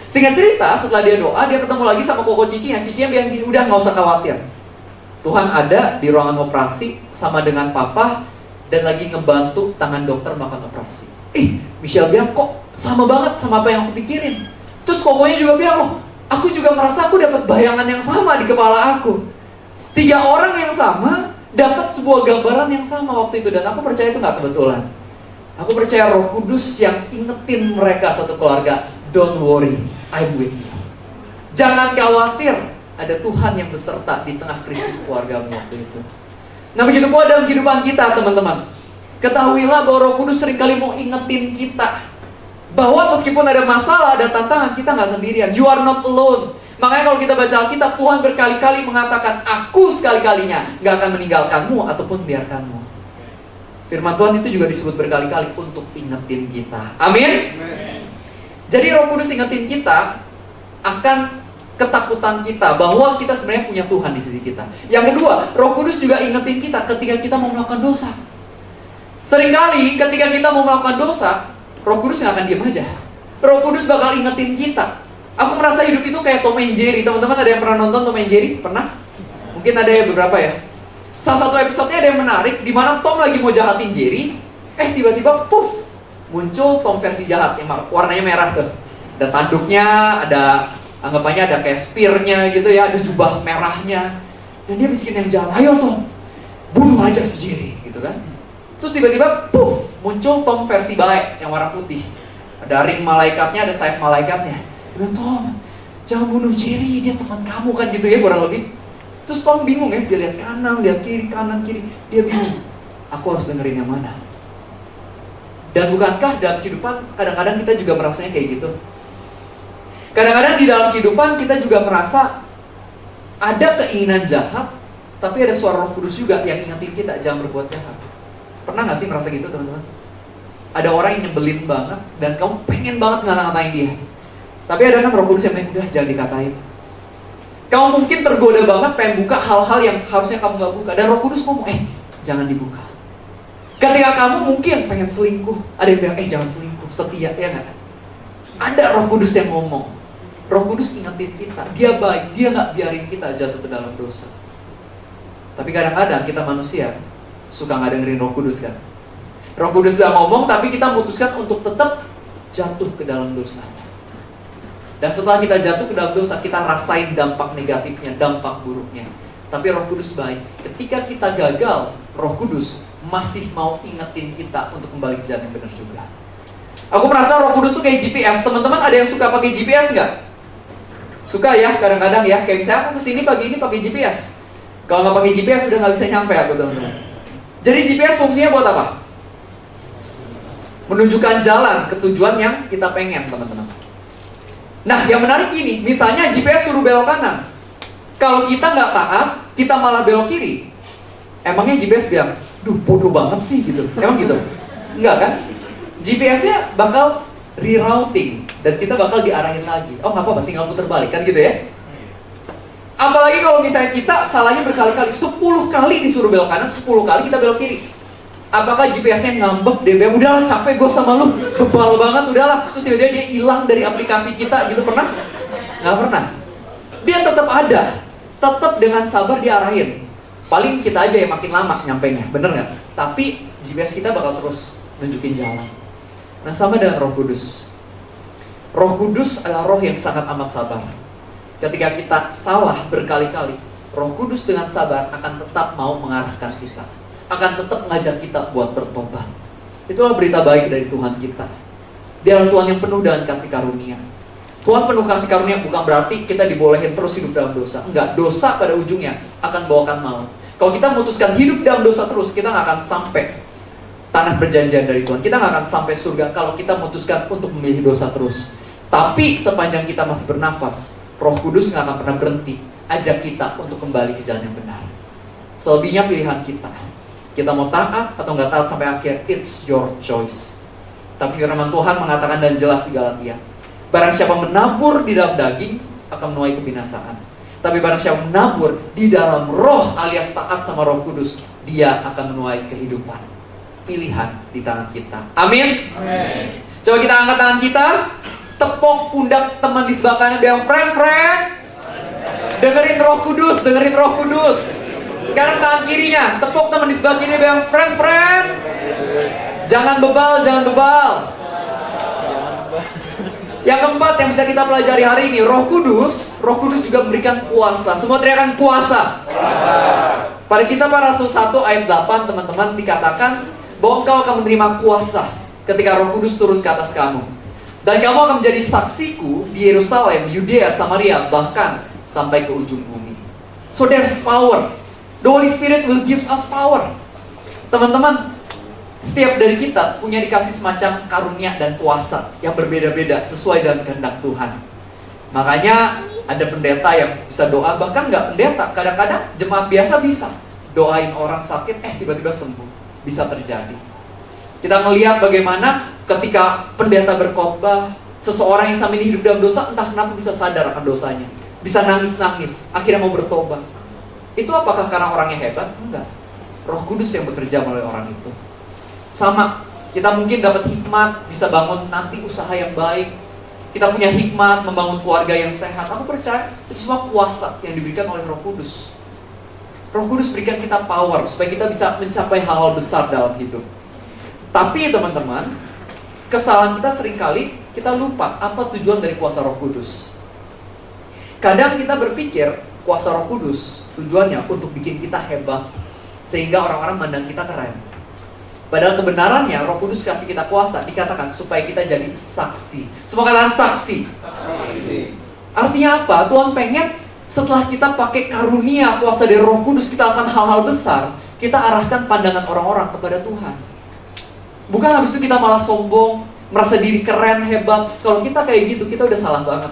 Singkat cerita, setelah dia doa, dia ketemu lagi sama koko cicinya. Cicinya bilang gini, udah gak usah khawatir, Tuhan ada di ruangan operasi sama dengan papa dan lagi ngebantu tangan dokter melakukan operasi. Michelle bilang, kok sama banget sama apa yang aku pikirin. Terus kokonya juga bilang, loh, aku juga merasa aku dapat bayangan yang sama di kepala aku. 3 orang yang sama dapat sebuah gambaran yang sama waktu itu. Dan aku percaya itu gak kebetulan. Aku percaya Roh Kudus yang ingetin mereka satu keluarga, don't worry, I'm with you. Jangan khawatir, ada Tuhan yang beserta di tengah krisis keluargamu waktu itu. Nah begitu pula dalam kehidupan kita teman-teman. Ketahuilah bahwa Roh Kudus seringkali mau ingetin kita bahwa meskipun ada masalah, ada tantangan, kita gak sendirian. You are not alone. Makanya kalau kita baca Alkitab, Tuhan berkali-kali mengatakan, aku sekali-kalinya gak akan meninggalkanmu ataupun biarkanmu. Firman Tuhan itu juga disebut berkali-kali untuk ingetin kita. Amin? Jadi Roh Kudus ingetin kita akan ketakutan kita bahwa kita sebenarnya punya Tuhan di sisi kita. Yang kedua, Roh Kudus juga ingetin kita ketika kita mau melakukan dosa. Seringkali ketika kita mau melakukan dosa, Roh Kudus nggak akan diam aja. Roh Kudus bakal ingetin kita. Aku merasa hidup itu kayak Tom and Jerry. Teman-teman ada yang pernah nonton Tom and Jerry? Pernah? Mungkin ada ya beberapa ya. Salah satu episodenya ada yang menarik, di mana Tom lagi mau jahatin Jerry, tiba-tiba puff, muncul Tom versi jahat yang warnanya merah tuh. Ada tanduknya, ada anggapannya ada kayak spear-nya gitu ya, ada jubah merahnya. Dan dia bisikin yang jahat, ayo Tom, bunuh aja si Jerry gitu kan. Terus tiba-tiba puff, muncul Tom versi baik yang warna putih. Ada ring malaikatnya, ada sayap malaikatnya. Dia bilang, Tom, jangan bunuh Jerry, dia teman kamu kan gitu ya kurang lebih. Terus Tom bingung ya, dia lihat kanan, lihat kiri, kanan, kiri. Dia bingung, aku harus dengerin yang mana? Dan bukankah dalam kehidupan kadang-kadang kita juga merasanya kayak gitu? Kadang-kadang di dalam kehidupan kita juga merasa ada keinginan jahat, tapi ada suara Roh Kudus juga yang ingetin kita jangan berbuat jahat. Pernah gak sih merasa gitu teman-teman? Ada orang yang nyebelin banget dan kamu pengen banget ngata-ngatain dia, tapi ada kan Roh Kudus yang bilang, udah jangan dikatain. Kamu mungkin tergoda banget pengen buka hal-hal yang harusnya kamu gak buka, dan Roh Kudus ngomong, jangan dibuka. Ketika kamu mungkin pengen selingkuh, ada yang bilang, jangan selingkuh, setia, ya gak? Ada Roh Kudus yang ngomong. Roh Kudus ingetin kita, dia baik, dia gak biarin kita jatuh ke dalam dosa. Tapi kadang-kadang kita manusia suka gak dengerin Roh Kudus kan. Roh Kudus udah ngomong, tapi kita memutuskan untuk tetap jatuh ke dalam dosa. Dan setelah kita jatuh ke dalam dosa, kita rasain dampak negatifnya, dampak buruknya. Tapi Roh Kudus baik. Ketika kita gagal, Roh Kudus masih mau ingetin kita untuk kembali ke jalan yang benar juga. Aku merasa Roh Kudus tuh kayak GPS. Teman-teman ada yang suka pakai GPS nggak? Suka ya, kadang-kadang ya. Kayak misalnya aku kesini pagi ini pakai GPS. Kalau nggak pakai GPS udah nggak bisa nyampe aku teman-teman. Jadi GPS fungsinya buat apa? menunjukkan jalan ke tujuan yang kita pengen, teman-teman. Nah, yang menarik ini, misalnya GPS suruh belok kanan. Kalau kita nggak taat, kita malah belok kiri. Emangnya GPS bilang, duh bodoh banget sih gitu. Emang gitu? Enggak kan? GPS-nya bakal rerouting dan kita bakal diarahin lagi. Oh nggak apa-apa, tinggal putar balik kan gitu ya. Apalagi kalau misalnya kita salahnya berkali-kali, 10 kali disuruh belok kanan, 10 kali kita belok kiri. Apakah GPS-nya ngambek, dia bilang, udahlah capek gue sama lu, bebal banget, udahlah. Terus tiba-tiba dia hilang dari aplikasi kita gitu, pernah? Nggak pernah. Dia tetap ada, tetap dengan sabar diarahin. Paling kita aja yang makin lama nyampainya, bener nggak? Tapi GPS kita bakal terus nunjukin jalan. Nah sama dengan Roh Kudus. Roh Kudus adalah roh yang sangat amat sabar. Ketika kita salah berkali-kali, Roh Kudus dengan sabar akan tetap mau mengarahkan kita, akan tetap mengajak kita buat bertobat. Itulah berita baik dari Tuhan kita. Dia adalah Tuhan yang penuh dengan kasih karunia. Tuhan penuh kasih karunia bukan berarti kita dibolehin terus hidup dalam dosa. Enggak, dosa pada ujungnya akan bawakan maut. Kalau kita memutuskan hidup dalam dosa terus, kita nggak akan sampai tanah perjanjian dari Tuhan. Kita nggak akan sampai surga kalau kita memutuskan untuk memilih dosa terus. Tapi sepanjang kita masih bernafas, Roh Kudus nggak akan pernah berhenti ajak kita untuk kembali ke jalan yang benar. Selebihnya pilihan kita. Kita mau taat atau nggak taat sampai akhir, it's your choice. Tapi firman Tuhan mengatakan dan jelas di Galatia, barang siapa menabur di dalam daging akan menuai kebinasaan. Tapi barang siapa menabur di dalam roh alias taat sama Roh Kudus, dia akan menuai kehidupan. Pilihan di tangan kita. Amin. Amin. Coba kita angkat tangan kita, tepuk pundak teman di sebelah kanan, bilang friend, dengerin Roh Kudus, dengerin Roh Kudus. Sekarang tangan kirinya, tepuk teman di sebelah kiri, bilang friend, jangan bebal, jangan bebal. Yang keempat yang bisa kita pelajari hari ini, Roh Kudus juga memberikan kuasa. Semua teriakan kuasa. Pada Kisah Para Rasul 1 ayat 8, teman-teman, dikatakan bahwa engkau akan menerima kuasa ketika Roh Kudus turun ke atas kamu. Dan kamu akan menjadi saksiku di Yerusalem, Yudea, Samaria, bahkan sampai ke ujung bumi. So there's power. The Holy Spirit will give us power. Teman-teman, setiap dari kita punya dikasih semacam karunia dan kuasa yang berbeda-beda sesuai dengan kehendak Tuhan. Makanya ada pendeta yang bisa doa, bahkan nggak pendeta, kadang-kadang jemaat biasa bisa doain orang sakit, tiba-tiba sembuh. Bisa terjadi. Kita melihat bagaimana ketika pendeta berkhotbah, seseorang yang selama ini hidup dalam dosa, entah kenapa bisa sadar akan dosanya, bisa nangis-nangis, akhirnya mau bertobat. Itu apakah karena orangnya hebat? Enggak. Roh Kudus yang bekerja melalui orang itu. Sama, kita mungkin dapat hikmat, bisa bangun nanti usaha yang baik. Kita punya hikmat, membangun keluarga yang sehat. Aku percaya, itu semua kuasa yang diberikan oleh Roh Kudus. Roh Kudus berikan kita power, supaya kita bisa mencapai hal-hal besar dalam hidup. Tapi teman-teman, kesalahan kita seringkali, kita lupa apa tujuan dari kuasa Roh Kudus. Kadang kita berpikir, kuasa Roh Kudus, tujuannya untuk bikin kita hebat, sehingga orang-orang mandang kita keren. Padahal kebenarannya Roh Kudus kasih kita kuasa, dikatakan supaya kita jadi saksi. Semua katakan saksi. Artinya apa? Tuhan pengen setelah kita pakai karunia kuasa dari Roh Kudus, kita akan hal-hal besar, kita arahkan pandangan orang-orang kepada Tuhan. Bukan habis itu kita malah sombong, merasa diri keren, hebat. Kalau kita kayak gitu, kita udah salah banget.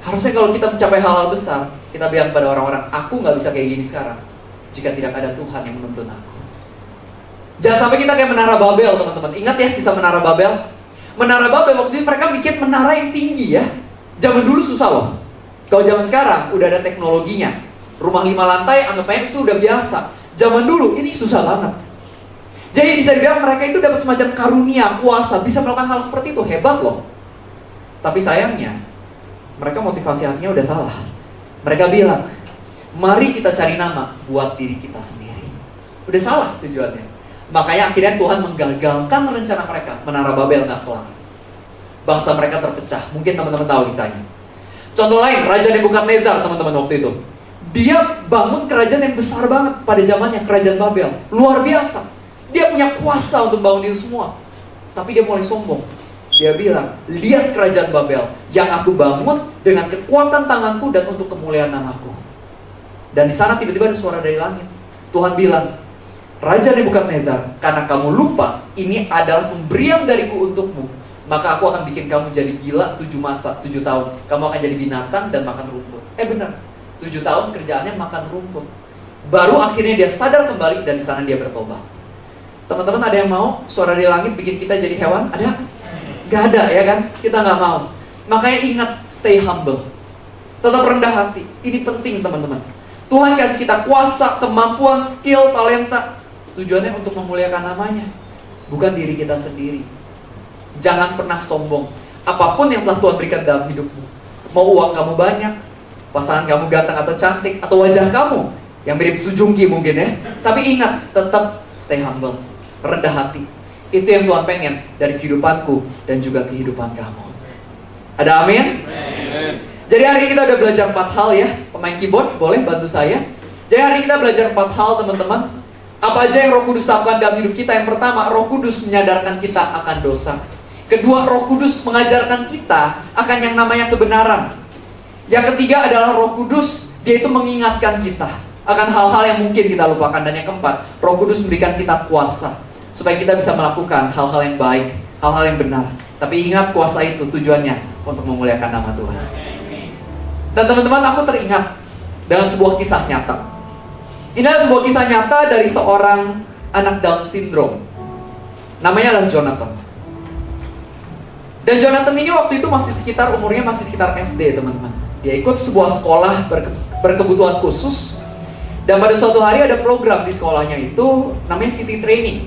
Harusnya kalau kita mencapai hal-hal besar, kita bilang pada orang-orang, aku gak bisa kayak gini sekarang jika tidak ada Tuhan yang menuntun aku. Jangan sampai kita kayak Menara Babel, teman-teman. Ingat ya kisah Menara Babel? Menara Babel waktu itu mereka bikin menara yang tinggi ya. Zaman dulu susah loh. Kalau zaman sekarang udah ada teknologinya. Rumah 5 lantai anggapnya itu udah biasa. Zaman dulu ini susah banget. Jadi bisa dibilang mereka itu dapat semacam karunia, kuasa, bisa melakukan hal seperti itu. Hebat loh. Tapi sayangnya mereka motivasi hatinya udah salah. Mereka bilang, mari kita cari nama buat diri kita sendiri. Udah salah tujuannya. Makanya akhirnya Tuhan menggagalkan rencana mereka. Menara Babel gak kelar. Bangsa mereka terpecah. Mungkin teman-teman tahu kisahnya. Contoh lain, Raja Nebukadnezar, teman-teman, waktu itu. Dia bangun kerajaan yang besar banget pada zamannya, kerajaan Babel. Luar biasa. Dia punya kuasa untuk bangun itu semua. Tapi dia mulai sombong. Dia bilang, lihat kerajaan Babel yang aku bangun dengan kekuatan tanganku dan untuk kemuliaan namaku. Dan di sana tiba-tiba ada suara dari langit. Tuhan bilang, Raja Nebukadnezar, karena kamu lupa ini adalah pemberian dariku untukmu, maka aku akan bikin kamu jadi gila 7 tahun. Kamu akan jadi binatang dan makan rumput. Benar, 7 tahun kerjaannya makan rumput. Baru akhirnya dia sadar kembali dan di sana dia bertobat. Teman-teman, ada yang mau suara di langit bikin kita jadi hewan? Ada? Gak ada ya kan? Kita gak mau. Makanya ingat, stay humble. Tetap rendah hati. Ini penting teman-teman. Tuhan kasih kita kuasa, kemampuan, skill, talenta. Tujuannya untuk memuliakan namanya, bukan diri kita sendiri. Jangan pernah sombong. Apapun yang telah Tuhan berikan dalam hidupmu, mau uang kamu banyak, pasangan kamu ganteng atau cantik, atau wajah kamu yang mirip Su Jung-ki mungkin ya, tapi ingat, tetap stay humble, rendah hati. Itu yang Tuhan pengen dari kehidupanku dan juga kehidupan kamu. Ada amin? Amen. Jadi hari ini kita udah belajar 4 hal ya. Pemain keyboard boleh bantu saya. Jadi hari ini kita belajar 4 hal teman-teman. Apa aja yang Roh Kudus lakukan dalam hidup kita? Yang pertama, Roh Kudus menyadarkan kita akan dosa. Kedua, Roh Kudus mengajarkan kita akan yang namanya kebenaran. Yang ketiga adalah Roh Kudus, dia itu mengingatkan kita akan hal-hal yang mungkin kita lupakan. Dan yang keempat, Roh Kudus memberikan kita kuasa supaya kita bisa melakukan hal-hal yang baik, hal-hal yang benar. Tapi ingat, kuasa itu tujuannya untuk memuliakan nama Tuhan. Dan teman-teman, aku teringat dengan sebuah kisah nyata. Ini adalah sebuah kisah nyata dari seorang anak Down syndrome. Namanya adalah Jonathan. Dan Jonathan ini waktu itu umurnya masih sekitar SD teman-teman. Dia ikut sebuah sekolah berkebutuhan khusus. Dan pada suatu hari ada program di sekolahnya itu namanya City Training,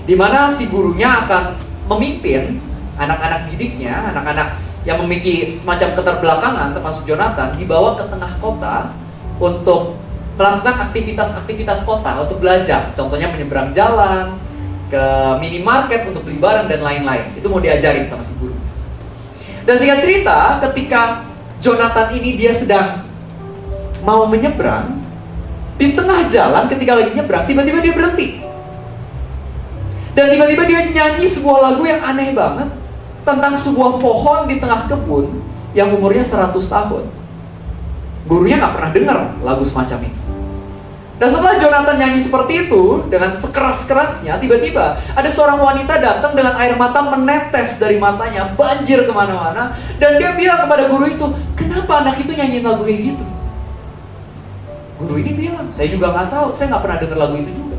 di mana si gurunya akan memimpin anak-anak didiknya, anak-anak yang memiliki semacam keterbelakangan termasuk Jonathan, dibawa ke tengah kota untuk melakukan aktivitas-aktivitas kota untuk belajar. Contohnya menyeberang jalan, ke minimarket untuk beli barang dan lain-lain. Itu mau diajarin sama si guru. Dan singkat cerita, ketika Jonathan ini dia sedang mau menyeberang, di tengah jalan ketika lagi nyebrang, tiba-tiba dia berhenti. Dan tiba-tiba dia nyanyi sebuah lagu yang aneh banget tentang sebuah pohon di tengah kebun yang umurnya 100 tahun. Gurunya gak pernah dengar lagu semacam itu. Dan setelah Jonathan nyanyi seperti itu, dengan sekeras-kerasnya, tiba-tiba ada seorang wanita datang dengan air mata menetes dari matanya, banjir kemana-mana. Dan dia bilang kepada guru itu, kenapa anak itu nyanyiin lagu kayak gitu? Guru ini bilang, saya juga gak tahu, saya gak pernah dengar lagu itu juga.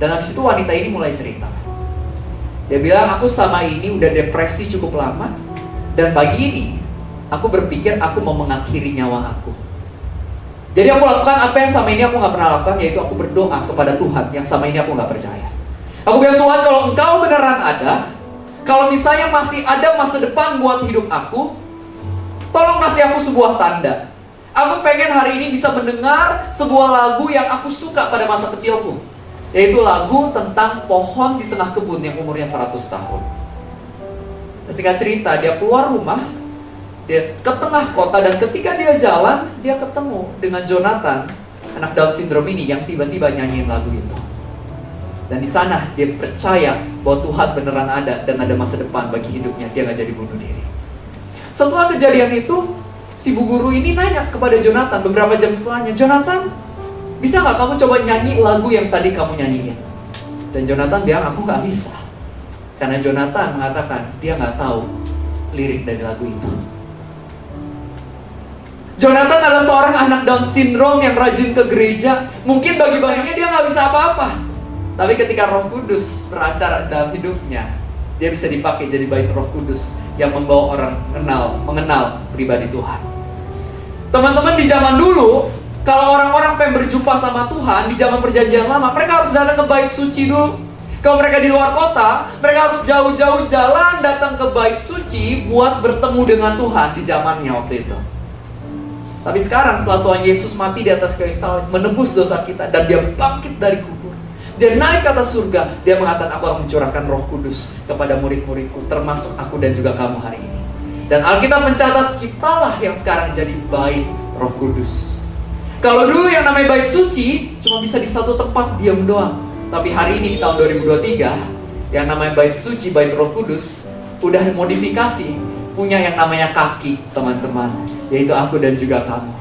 Dan habis itu wanita ini mulai cerita. Dia bilang, aku sama ini udah depresi cukup lama, dan pagi ini aku berpikir aku mau mengakhiri nyawa aku. Jadi aku lakukan apa yang sama ini aku gak pernah lakukan, yaitu aku berdoa kepada Tuhan yang sama ini aku gak percaya. Aku bilang, Tuhan, kalau Engkau beneran ada, kalau misalnya masih ada masa depan buat hidup aku, tolong kasih aku sebuah tanda. Aku pengen hari ini bisa mendengar sebuah lagu yang aku suka pada masa kecilku, yaitu lagu tentang pohon di tengah kebun yang umurnya 100 tahun. Dan singkat cerita, dia keluar rumah, dia ke tengah kota, dan ketika dia jalan, dia ketemu dengan Jonathan, anak Down syndrome ini yang tiba-tiba nyanyiin lagu itu. Dan di sana dia percaya bahwa Tuhan beneran ada dan ada masa depan bagi hidupnya. Dia gak jadi bunuh diri. Setelah kejadian itu, si bu guru ini nanya kepada Jonathan beberapa jam setelahnya, Jonathan, bisa gak kamu coba nyanyi lagu yang tadi kamu nyanyiin? Dan Jonathan bilang, aku gak bisa. Karena Jonathan mengatakan dia gak tahu lirik dari lagu itu. Jonathan adalah seorang anak Down syndrome yang rajin ke gereja. Mungkin bagi baginya dia gak bisa apa-apa, tapi ketika Roh Kudus beracara dalam hidupnya, dia bisa dipakai jadi bait Roh Kudus yang membawa orang mengenal pribadi Tuhan. Teman-teman, di zaman dulu, kalau orang-orang pengen berjumpa sama Tuhan di zaman perjanjian lama, mereka harus datang ke bait suci dulu. Kalau mereka di luar kota, mereka harus jauh-jauh jalan datang ke bait suci buat bertemu dengan Tuhan di zamannya waktu itu. Tapi sekarang setelah Tuhan Yesus mati di atas kayu salib, menebus dosa kita, dan dia bangkit dari kubur, dia naik ke atas surga, dia mengatakan, aku akan mencurahkan Roh Kudus kepada murid-muridku, termasuk aku dan juga kamu hari ini. Dan Alkitab mencatat, kitalah yang sekarang jadi bait Roh Kudus. Kalau dulu yang namanya bait suci cuma bisa di satu tempat diam doang, tapi hari ini di tahun 2023 yang namanya bait suci, bait Roh Kudus udah modifikasi, punya yang namanya kaki, teman-teman, yaitu aku dan juga kamu.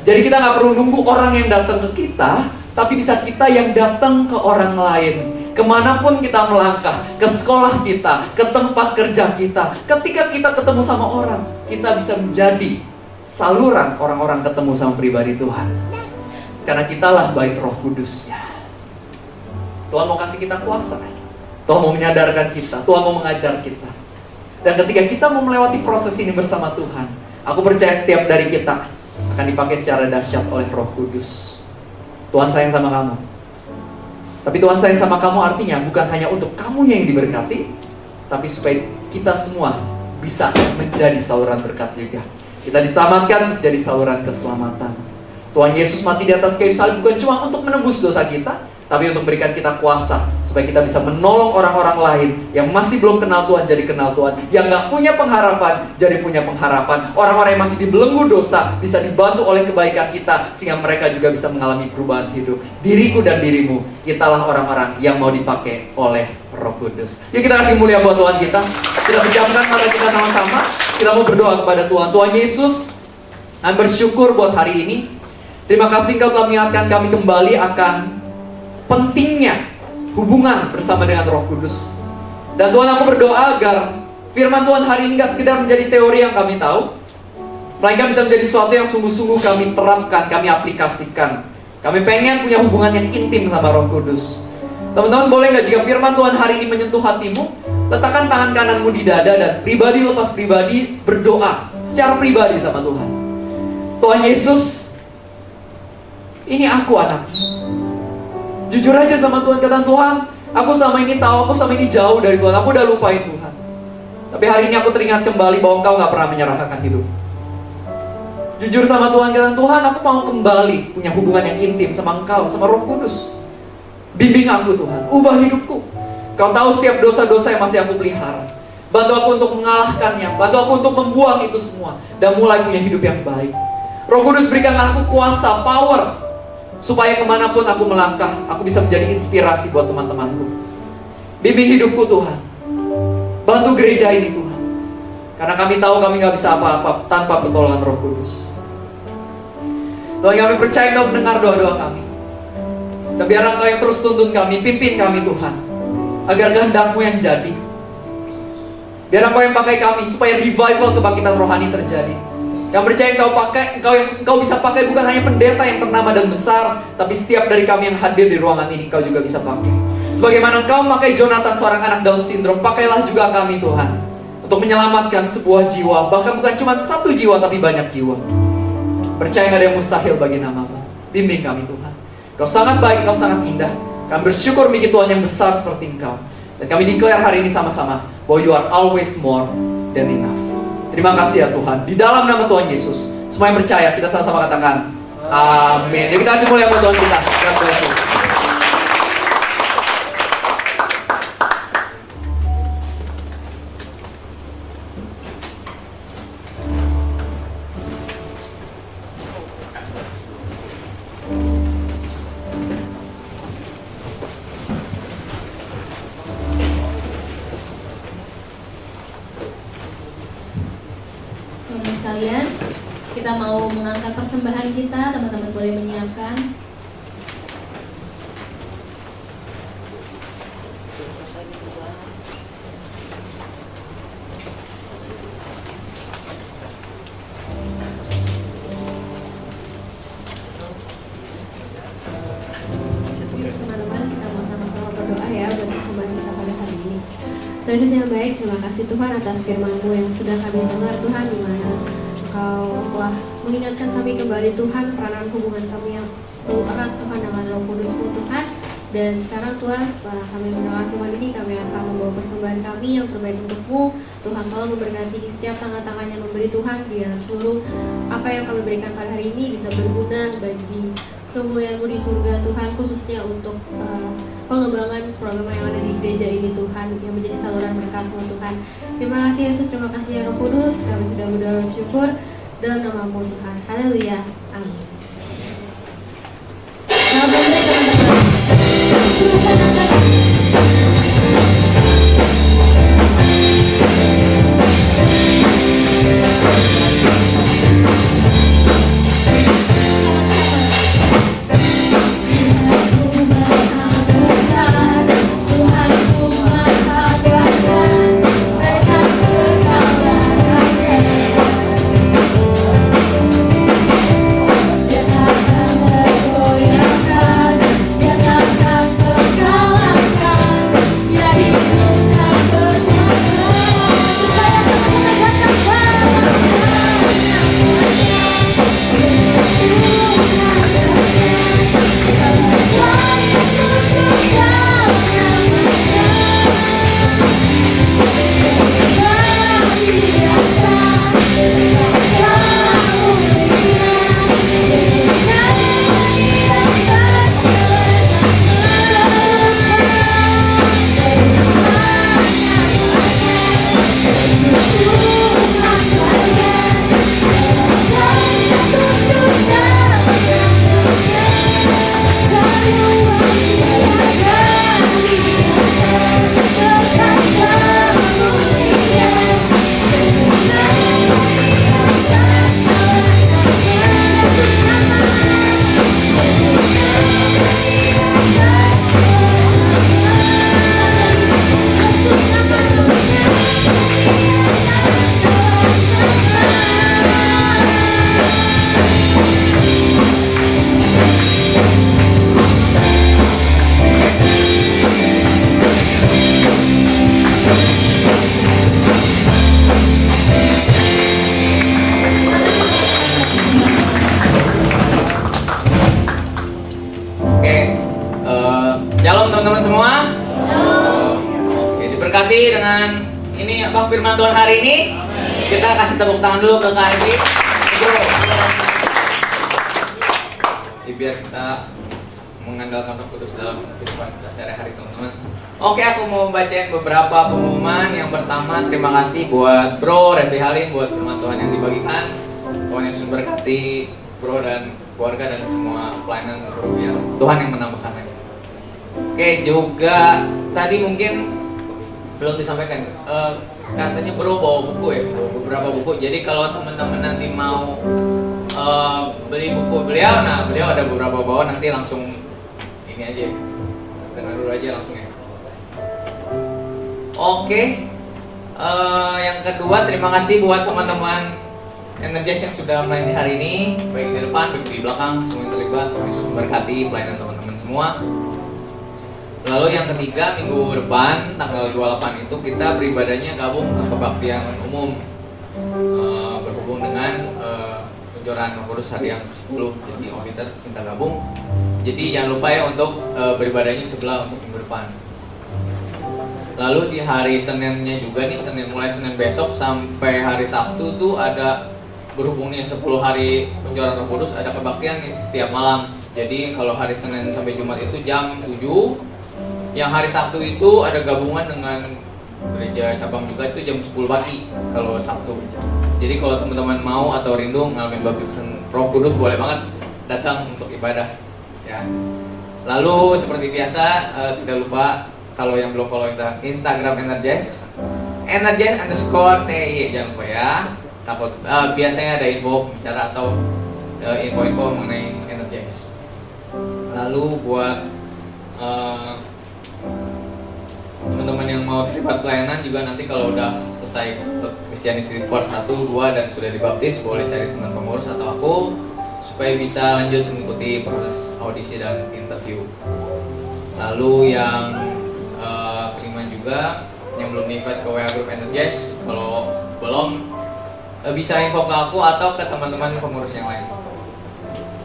Jadi kita gak perlu nunggu orang yang datang ke kita, tapi bisa kita yang datang ke orang lain. Kemanapun kita melangkah, ke sekolah kita, ke tempat kerja kita, ketika kita ketemu sama orang, kita bisa menjadi saluran orang-orang ketemu sama pribadi Tuhan. Karena kitalah bait Roh Kudusnya. Tuhan mau kasih kita kuasa. Tuhan mau menyadarkan kita, Tuhan mau mengajar kita. Dan ketika kita mau melewati proses ini bersama Tuhan, aku percaya setiap dari kita akan dipakai secara dahsyat oleh Roh Kudus. Tuhan sayang sama kamu. Tapi Tuhan sayang sama kamu artinya bukan hanya untuk kamunya yang diberkati, tapi supaya kita semua bisa menjadi saluran berkat juga. Kita diselamatkan untuk jadi saluran keselamatan. Tuhan Yesus mati di atas kayu salib bukan cuma untuk menebus dosa kita, tapi untuk berikan kita kuasa supaya kita bisa menolong orang-orang lain yang masih belum kenal Tuhan jadi kenal Tuhan, yang gak punya pengharapan jadi punya pengharapan. Orang-orang yang masih dibelenggu dosa bisa dibantu oleh kebaikan kita sehingga mereka juga bisa mengalami perubahan hidup. Diriku dan dirimu, kitalah orang-orang yang mau dipakai oleh Roh Kudus. Yuk kita kasih mulia buat Tuhan kita. Kita pejamkan mata kita sama-sama. Kita mau berdoa kepada Tuhan. Tuhan Yesus, kami bersyukur buat hari ini. Terima kasih Engkau telah mengingatkan kami kembali akan pentingnya hubungan bersama dengan Roh Kudus. Dan Tuhan, aku berdoa agar firman Tuhan hari ini gak sekedar menjadi teori yang kami tahu, melainkan bisa menjadi sesuatu yang sungguh-sungguh kami terapkan, kami aplikasikan. Kami pengen punya hubungan yang intim sama Roh Kudus. Teman-teman, boleh gak jika firman Tuhan hari ini menyentuh hatimu, letakkan tangan kananmu di dada dan pribadi lepas pribadi berdoa secara pribadi sama Tuhan. Tuhan Yesus, ini aku anak. Jujur aja sama Tuhan, kata Tuhan, aku selama ini tahu, aku selama ini jauh dari Tuhan, aku udah lupain Tuhan. Tapi hari ini aku teringat kembali bahwa Engkau gak pernah menyerahkan hidup. Jujur sama Tuhan, kata Tuhan, aku mau kembali punya hubungan yang intim sama Engkau, sama Roh Kudus. Bimbing aku Tuhan, ubah hidupku. Kau tahu setiap dosa-dosa yang masih aku pelihara. Bantu aku untuk mengalahkannya, bantu aku untuk membuang itu semua dan mulai punya hidup yang baik. Roh Kudus, berikanlah aku kuasa, power, supaya kemanapun aku melangkah, aku bisa menjadi inspirasi buat teman-temanku. Bimbing hidupku Tuhan. Bantu gereja ini Tuhan. Karena kami tahu kami gak bisa apa-apa tanpa pertolongan Roh Kudus. Tuhan, kami percaya Engkau mendengar doa-doa kami. Dan biar Engkau yang terus tuntun kami, pimpin kami Tuhan, agar kehendak-Mu yang jadi. Biar Engkau yang pakai kami, supaya revival kebangkitan rohani terjadi. Kami percaya Engkau bisa pakai bukan hanya pendeta yang ternama dan besar, tapi setiap dari kami yang hadir di ruangan ini Engkau juga bisa pakai. Sebagaimana Engkau memakai Jonathan, seorang anak Down syndrome, pakailah juga kami Tuhan, untuk menyelamatkan sebuah jiwa. Bahkan bukan cuma satu jiwa, tapi banyak jiwa. Percaya gak ada yang mustahil bagi nama-Mu. Bimbing kami Tuhan. Engkau sangat baik, Engkau sangat indah. Kami bersyukur memiliki Tuhan yang besar seperti Engkau. Dan kami declare hari ini sama-sama bahwa You are always more than enough. Terima kasih ya Tuhan. Di dalam nama Tuhan Yesus, semua yang percaya, kita sama-sama katakan amin. Yuk kita kasih mulia buat Tuhan kita. God bless you. Sekalian, kita mau mengangkat persembahan kita. Teman-teman boleh menyiapkan. Teman-teman, kita mau sama-sama berdoa ya buat persembahan kita pada hari ini. Tuhan Yesus yang baik, terima kasih Tuhan atas firman-Mu yang sudah kami dengar Tuhan, di mana Engkau telah mengingatkan kami kembali Tuhan peranan hubungan kami yang erat Tuhan dengan Roh Kudus-Mu Tuhan. Dan sekarang Tuhan, setelah kami mendengar firman ini, kami akan membawa persembahan kami yang terbaik untuk-Mu. Tuhan, tolong memberkati di setiap tangan-tangan yang memberi Tuhan, biar seluruh apa yang kami berikan pada hari ini bisa berguna bagi kemuliaan-Mu di surga Tuhan, khususnya untuk pengembangan program yang ada di gereja ini Tuhan, yang menjadi saluran berkat-Mu Tuhan. Terima kasih Yesus, terima kasih ya Roh Kudus. Kami sudah berdoa dan bersyukur dalam nama-Mu Tuhan. Haleluya, amin. Nah, boleh teman-teman. Silakan angkat. Sama-sama. diberkati dengan ini apa firman Tuhan hari ini. Kita kasih tepuk tangan dulu ke Kak Evi. Biar kita mengandalkan Roh Kudus dalam kehidupan kita sehari-hari, teman-teman. Oke, aku mau bacain beberapa pengumuman. Yang pertama, terima kasih buat Bro Revi Halim buat firman Tuhan yang dibagikan. Tuhan Yesus berkati Bro dan keluarga dan semua pelayanan Bro, biar Tuhan yang menambahkan lagi. Oke, juga tadi mungkin belum disampaikan, katanya Bro bawa buku ya, bawa beberapa buku. Jadi kalau teman-teman nanti mau beli buku beliau, nah beliau ada beberapa bawa, nanti langsung ini aja, dengar dulu aja langsung ya. Oke, yang kedua terima kasih buat teman-teman Energize yang sudah melayani hari ini, baik di depan, baik di belakang, semua yang terlibat. Tuhan Yesus memberkati pelayanan teman-teman semua. Lalu yang ketiga, minggu depan tanggal 28 itu kita beribadahnya gabung ke kebaktian umum, berhubung dengan penjoran Roh Kudus hari yang ke-10. Jadi Omiter minta gabung. Jadi jangan lupa ya untuk beribadahnya sebelah untuk minggu depan. Lalu di hari Seninnya juga nih, mulai Senin besok sampai hari Sabtu tuh ada, berhubungnya 10 hari penjoran Roh Kudus, ada kebaktian nih setiap malam. Jadi kalau hari Senin sampai Jumat itu jam 7. Yang hari Sabtu itu ada gabungan dengan gereja cabang juga, itu jam 10 pagi kalau Sabtu. Jadi kalau teman-teman mau atau rindu ngalamin baptisan Roh Kudus, boleh banget datang untuk ibadah ya. Lalu seperti biasa, tidak lupa kalau yang belum follow Instagram Energize _TY, jangan lupa ya. Takut biasanya ada info bicara atau info-info mengenai Energize. Lalu buat teman-teman yang mau terlibat pelayanan juga, nanti kalau udah selesai Christianity First 1, 2 dan sudah dibaptis, boleh cari teman pengurus atau aku supaya bisa lanjut mengikuti proses audisi dan interview. Lalu yang kelima juga, yang belum di-invite ke WA Group Energize, kalau belum bisa info ke aku atau ke teman-teman pengurus yang lain,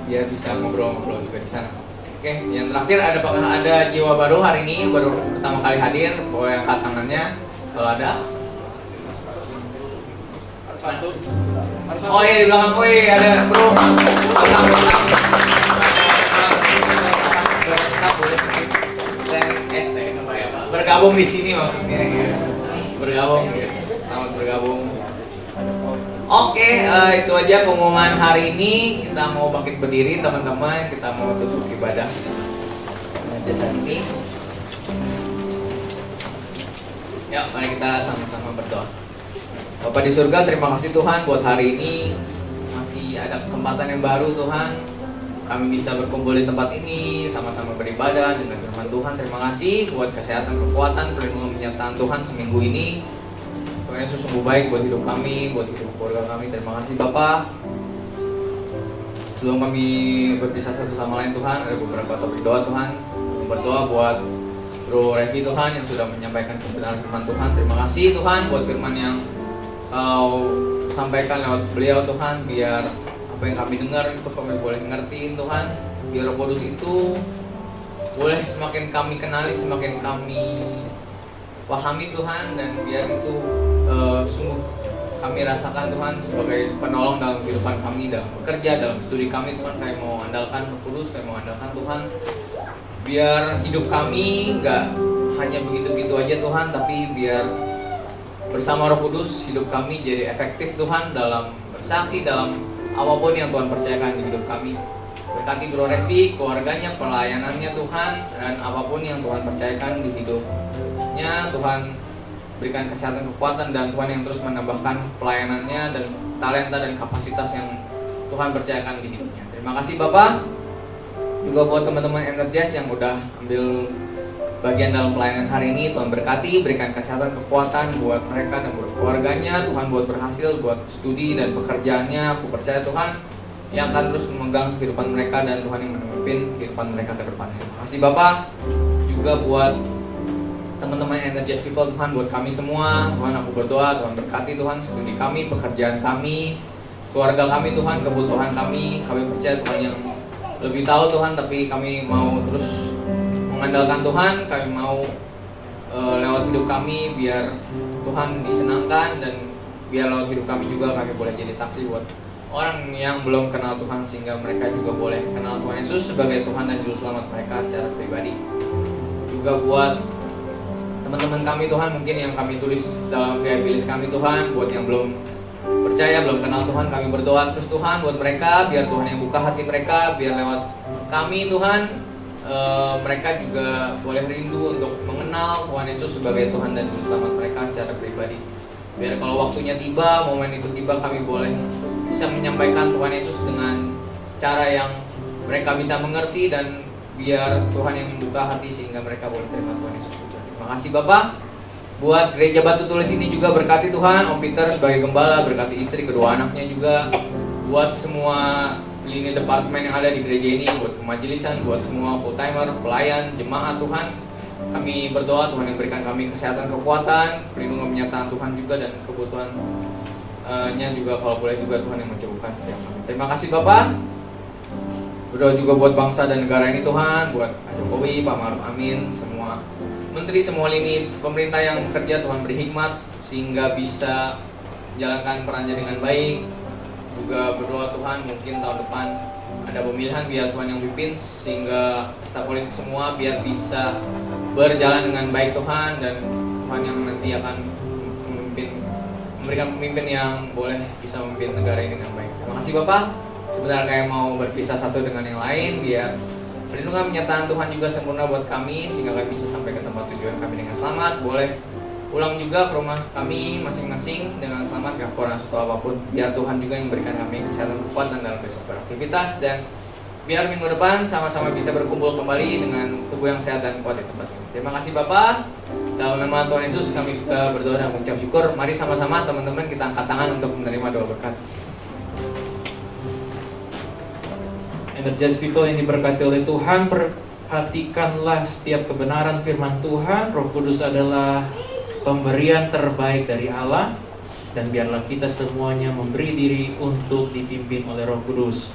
biar bisa ngobrol-ngobrol juga di sana. Oke, yang terakhir, apakah ada jiwa baru hari ini, baru pertama kali hadir, boleh angkat tangannya kalau ada. Oh iya, di belakang, ada Bro. Bergabung di sini maksudnya ya. Bergabung, selamat bergabung. Oke, itu aja pengumuman hari ini. Kita mau bangkit berdiri teman-teman, kita mau tutup ibadah jasa ini. Ya, mari kita sama-sama berdoa. Bapa di surga, terima kasih Tuhan buat hari ini. Masih ada kesempatan yang baru Tuhan. Kami bisa berkumpul di tempat ini, sama-sama beribadah dengan firman Tuhan. Terima kasih buat kesehatan, kekuatan, perlindungan penyertaan Tuhan seminggu ini. Tuhan Yesus sungguh baik buat hidup kami, buat hidup keluarga kami. Terima kasih Bapa. Sebelum kami berpisah satu sama lain Tuhan, ada beberapa topik doa Tuhan. Berdoa buat Bro Revi Tuhan yang sudah menyampaikan kebenaran firman Tuhan. Terima kasih Tuhan buat firman yang Kau sampaikan lewat beliau Tuhan. Biar apa yang kami dengar itu kami boleh ngertiin Tuhan. Biar Roh Kudus itu boleh semakin kami kenali, semakin kami pahami Tuhan. Dan biar itu sungguh kami rasakan Tuhan sebagai penolong dalam kehidupan kami, dalam bekerja, dalam studi kami Tuhan. Kami mau andalkan Roh Kudus, kami mau andalkan Tuhan. Biar hidup kami nggak hanya begitu-gitu aja Tuhan, tapi biar bersama Roh Kudus hidup kami jadi efektif Tuhan dalam bersaksi, dalam apapun yang Tuhan percayakan di hidup kami. Berkati Bro Revi, keluarganya, pelayanannya Tuhan, dan apapun yang Tuhan percayakan di hidupnya Tuhan. Berikan kesehatan, kekuatan, dan Tuhan yang terus menambahkan pelayanannya dan talenta dan kapasitas yang Tuhan percayakan di hidupnya. Terima kasih Bapak. Juga buat teman-teman Energize yang udah ambil bagian dalam pelayanan hari ini, Tuhan berkati, berikan kesehatan, kekuatan buat mereka dan buat keluarganya. Tuhan buat berhasil, buat studi dan pekerjaannya. Aku percaya Tuhan yang akan terus memegang kehidupan mereka dan Tuhan yang memimpin kehidupan mereka ke depan. Terima kasih Bapak. Juga buat teman-teman Energize People Tuhan, buat kami semua Tuhan, aku berdoa Tuhan berkati Tuhan studi kami, pekerjaan kami, keluarga kami Tuhan, kebutuhan kami. Kami percaya Tuhan yang lebih tahu Tuhan, tapi kami mau terus mengandalkan Tuhan. Kami mau lewat lewat hidup kami biar Tuhan disenangkan, dan biar lewat hidup kami juga kami boleh jadi saksi buat orang yang belum kenal Tuhan, sehingga mereka juga boleh kenal Tuhan Yesus sebagai Tuhan dan Juru Selamat mereka secara pribadi. Juga buat teman-teman kami Tuhan, mungkin yang kami tulis dalam VIP list kami Tuhan, buat yang belum percaya, belum kenal Tuhan, kami berdoa terus Tuhan buat mereka, biar Tuhan yang buka hati mereka, biar lewat kami Tuhan, mereka juga boleh rindu untuk mengenal Tuhan Yesus sebagai Tuhan dan Juru Selamat mereka secara pribadi. Biar kalau waktunya tiba, momen itu tiba, kami boleh bisa menyampaikan Tuhan Yesus dengan cara yang mereka bisa mengerti, dan biar Tuhan yang membuka hati sehingga mereka boleh terima Tuhan Yesus juga. Terima kasih Bapak. Buat gereja Batu Tulis ini juga berkati Tuhan, Om Peter sebagai gembala, berkati istri, kedua anaknya juga. Buat semua lini departemen yang ada di gereja ini, buat kemajelisan, buat semua full timer, pelayan, jemaat Tuhan, kami berdoa Tuhan yang berikan kami kesehatan, kekuatan, perlindungan penyertaan Tuhan juga, dan kebutuhannya juga kalau boleh juga Tuhan yang mencukupkan setiap kami. Terima kasih Bapak. Berdoa juga buat bangsa dan negara ini Tuhan, buat Pak Jokowi, Pak Maruf Amin, semua menteri, semua lini pemerintah yang bekerja, Tuhan beri hikmat sehingga bisa menjalankan perannya dengan baik. Juga berdoa Tuhan mungkin tahun depan ada pemilihan, biar Tuhan yang pimpin sehingga staf politik semua biar bisa berjalan dengan baik Tuhan, dan Tuhan yang nanti akan memberikan pemimpin yang boleh bisa memimpin negara ini dengan baik. Terima kasih Bapak. Sebentar kayak mau berpisah satu dengan yang lain, biar perlindungan penyertaan Tuhan juga sempurna buat kami sehingga kami bisa sampai ke tempat tujuan kami dengan selamat. Boleh pulang juga ke rumah kami masing-masing dengan selamat, gak kurang suatu apapun. Biar Tuhan juga yang berikan kami kesehatan, kekuatan dalam besok beraktivitas, dan biar minggu depan sama-sama bisa berkumpul kembali dengan tubuh yang sehat dan kuat di tempat ini. Terima kasih Bapak. Dalam nama Tuhan Yesus kami sudah berdoa dan mengucap syukur. Mari sama-sama teman-teman kita angkat tangan untuk menerima doa berkat. Energize people yang diberkati oleh Tuhan, perhatikanlah setiap kebenaran firman Tuhan. Roh Kudus adalah pemberian terbaik dari Allah, dan biarlah kita semuanya memberi diri untuk dipimpin oleh Roh Kudus.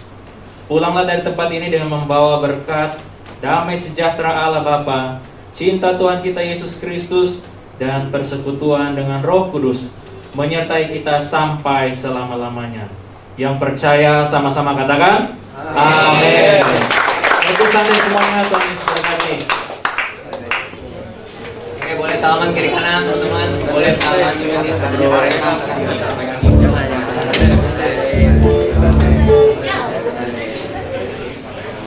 Pulanglah dari tempat ini dengan membawa berkat, damai sejahtera Allah Bapa, cinta Tuhan kita Yesus Kristus, dan persekutuan dengan Roh Kudus menyertai kita sampai selama-lamanya. Yang percaya sama-sama katakan amin. Itu sampai semuanya, Tuhan Yesus berkati. Oke, boleh salaman kiri kanan teman-teman, boleh salaman juga kita berdoa.